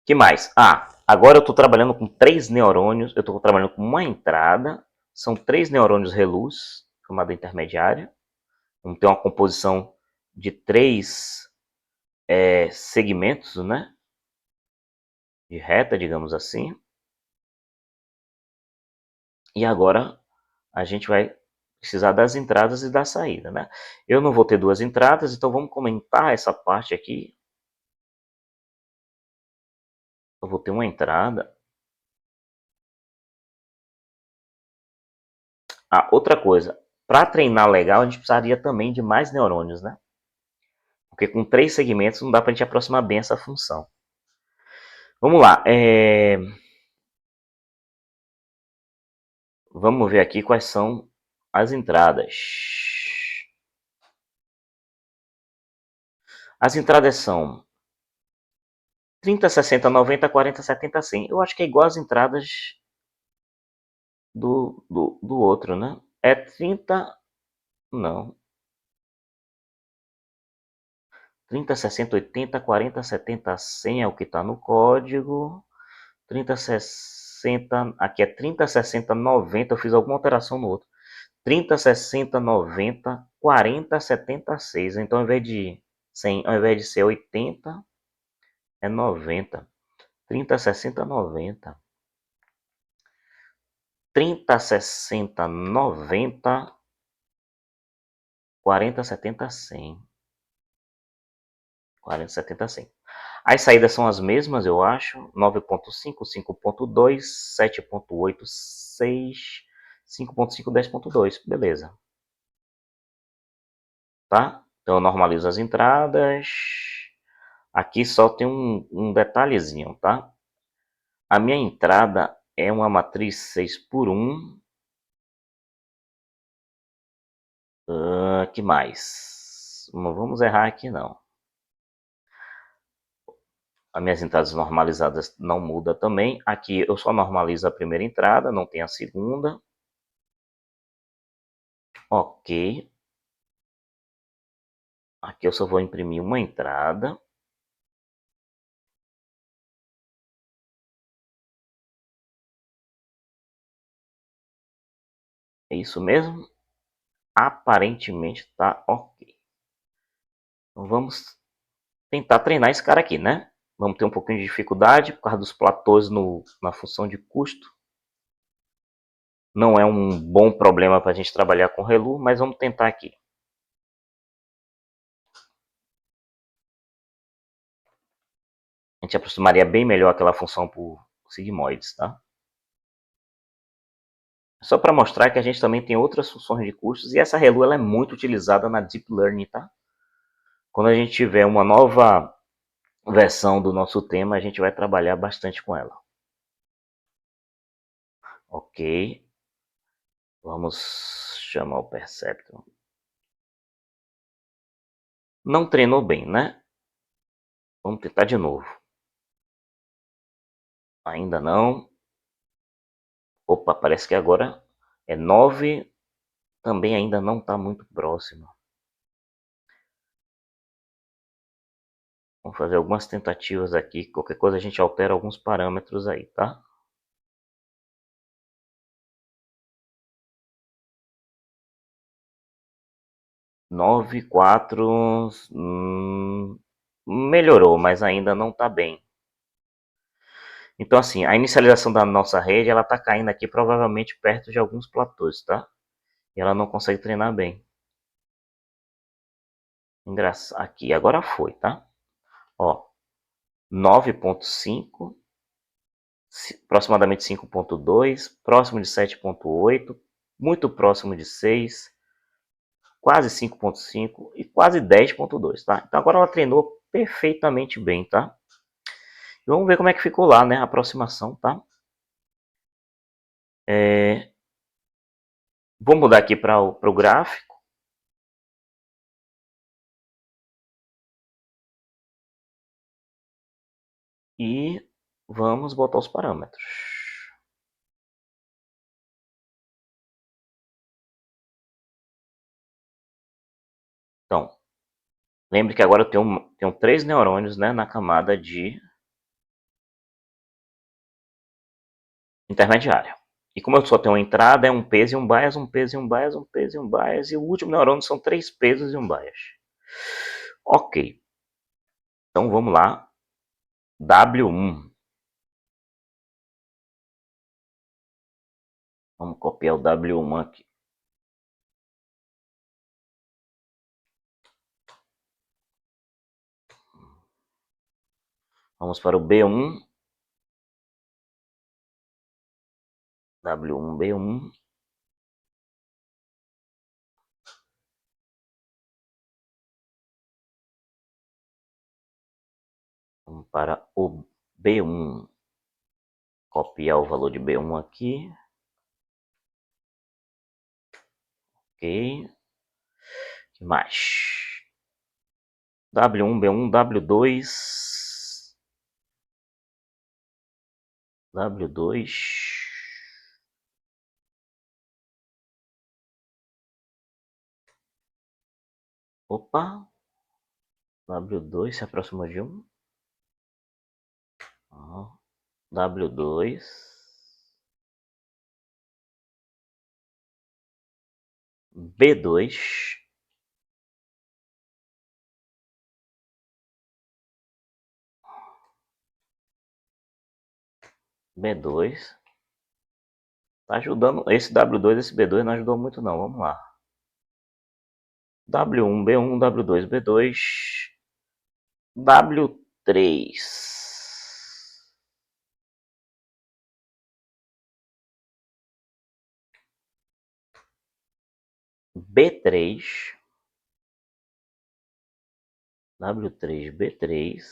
Que mais? Agora eu estou trabalhando com 3 neurônios. Eu estou trabalhando com uma entrada. São 3 neurônios relus, camada intermediária. Vamos ter uma composição de 3 segmentos, né? De reta, digamos assim. E agora a gente vai precisar das entradas e da saída, né? Eu não vou ter 2 entradas, então vamos comentar essa parte aqui. Eu vou ter uma entrada. Outra coisa. Para treinar legal, a gente precisaria também de mais neurônios, né? Porque com 3 segmentos não dá para a gente aproximar bem essa função. Vamos lá. Vamos ver aqui quais são as entradas. As entradas são 30, 60, 90, 40, 70, 100. Eu acho que é igual as entradas do outro, né? É 30, Não. 30, 60, 80, 40, 70, 100 é o que está no código. 30, 60, aqui é 30, 60, 90, eu fiz alguma alteração no outro. 30, 60, 90, 40, 76. Então, ao invés de 100, ao invés de ser 80, é 90. 30, 60, 90. 30, 60, 90, 40, 70, 100. 40, 70, 100. As saídas são as mesmas, eu acho. 9.5, 5.2, 7.8, 6, 5.5, 10.2. Beleza. Tá? Então eu normalizo as entradas. Aqui só tem um detalhezinho, tá? A minha entrada é uma matriz 6 por 1. Que mais? Não vamos errar aqui não. As minhas entradas normalizadas não muda também. Aqui eu só normalizo a primeira entrada, não tem a segunda. Ok. Aqui eu só vou imprimir uma entrada. É isso mesmo? Aparentemente está ok. Então vamos tentar treinar esse cara aqui, né? Vamos ter um pouquinho de dificuldade por causa dos platôs na função de custo. Não é um bom problema para a gente trabalhar com ReLU, mas vamos tentar aqui. A gente aproximaria bem melhor aquela função por sigmoides, tá? Só para mostrar que a gente também tem outras funções de custos e essa ReLU ela é muito utilizada na Deep Learning, tá? Quando a gente tiver uma nova versão do nosso tema, a gente vai trabalhar bastante com ela. Ok. Vamos chamar o Perceptron. Não treinou bem, né? Vamos tentar de novo. Ainda não. Opa, parece que agora é 9. Também ainda não está muito próximo. Vamos fazer algumas tentativas aqui. Qualquer coisa a gente altera alguns parâmetros aí, tá? Nove, 4. Melhorou, mas ainda não está bem. Então, assim, a inicialização da nossa rede, ela está caindo aqui provavelmente perto de alguns platôs, tá? E ela não consegue treinar bem. Engraçado. Aqui, agora foi, tá? Ó, 9.5, aproximadamente 5.2, próximo de 7.8, muito próximo de 6, quase 5.5 e quase 10.2, tá? Então agora ela treinou perfeitamente bem, tá? E vamos ver como é que ficou lá, né? A aproximação, tá? Vou mudar aqui para o gráfico. E vamos botar os parâmetros. Então, lembre que agora eu tenho 3 neurônios, né, na camada de intermediária. E como eu só tenho uma entrada, é um peso e um bias, um peso e um bias, um peso e um bias, e o último neurônio são 3 pesos e um bias. Ok. Então vamos lá. W1. Vamos copiar o W1 aqui. Vamos para o B1. W1, B1. Vamos para o B1. Copiar o valor de B1 aqui. Ok. O que mais? W1, B1, W2. W2. Opa, W2 se aproximou de 1. W2. B2. B2. Tá ajudando. Esse W2, esse B2 não ajudou muito não. Vamos lá. W1, B1, W2, B2. W3. B3. W3, B3.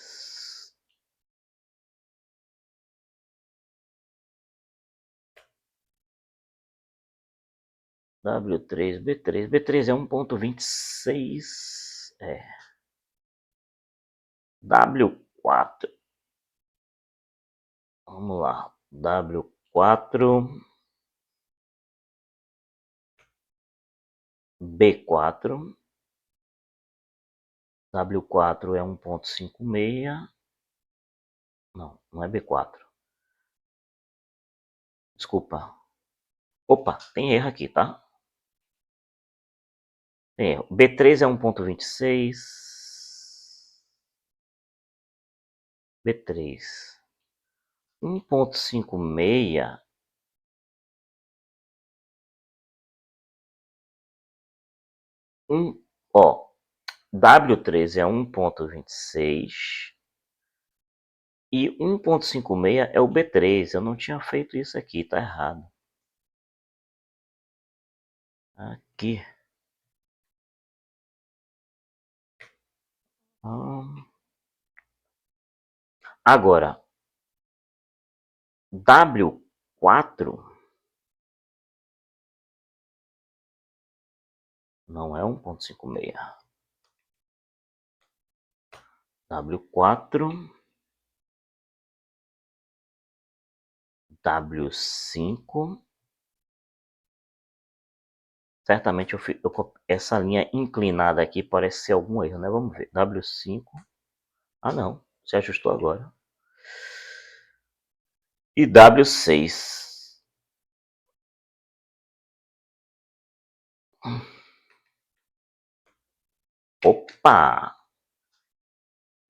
W3, B3. B3 é 1.26. W4. Vamos lá. W4. B4. W4 é 1.56. Não, não é B4. Desculpa. Opa, tem erro aqui, tá? Tem erro. B3 é 1.26. B3. 1.56. Ó, W3 é 1.26 e 1.56 é o B3. Eu não tinha feito isso aqui, tá errado. Aqui. Agora, W4 não é 1.56. W4, W5. Certamente essa linha inclinada aqui parece ser algum erro, né? Vamos ver. W5. Ah, não. Se ajustou agora. E W6. Opa!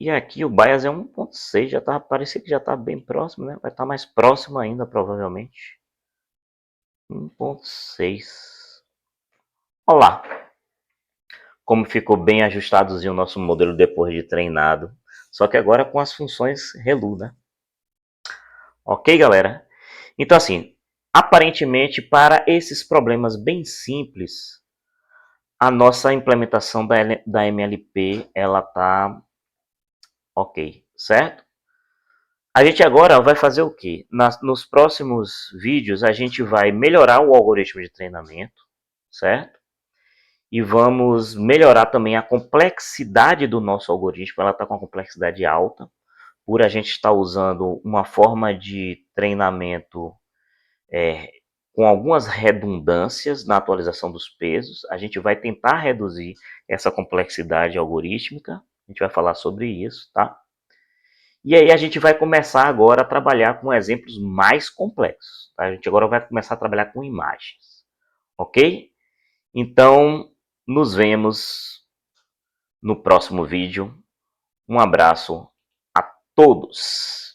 E aqui o bias é 1.6. Já tá, parecia que já está bem próximo, né? Vai estar mais próximo ainda, provavelmente. 1.6. Olha lá. Como ficou bem ajustadozinho o nosso modelo depois de treinado. Só que agora com as funções ReLU, né? Ok, galera? Então, assim, aparentemente, para esses problemas bem simples, a nossa implementação da MLP, ela tá ok, certo? A gente agora vai fazer o quê? Nos próximos vídeos, a gente vai melhorar o algoritmo de treinamento, certo? E vamos melhorar também a complexidade do nosso algoritmo. Ela está com uma complexidade alta, por a gente estar usando uma forma de treinamento com algumas redundâncias na atualização dos pesos. A gente vai tentar reduzir essa complexidade algorítmica. A gente vai falar sobre isso, tá? E aí a gente vai começar agora a trabalhar com exemplos mais complexos. Tá? A gente agora vai começar a trabalhar com imagens. Ok? Então, nos vemos no próximo vídeo. Um abraço a todos!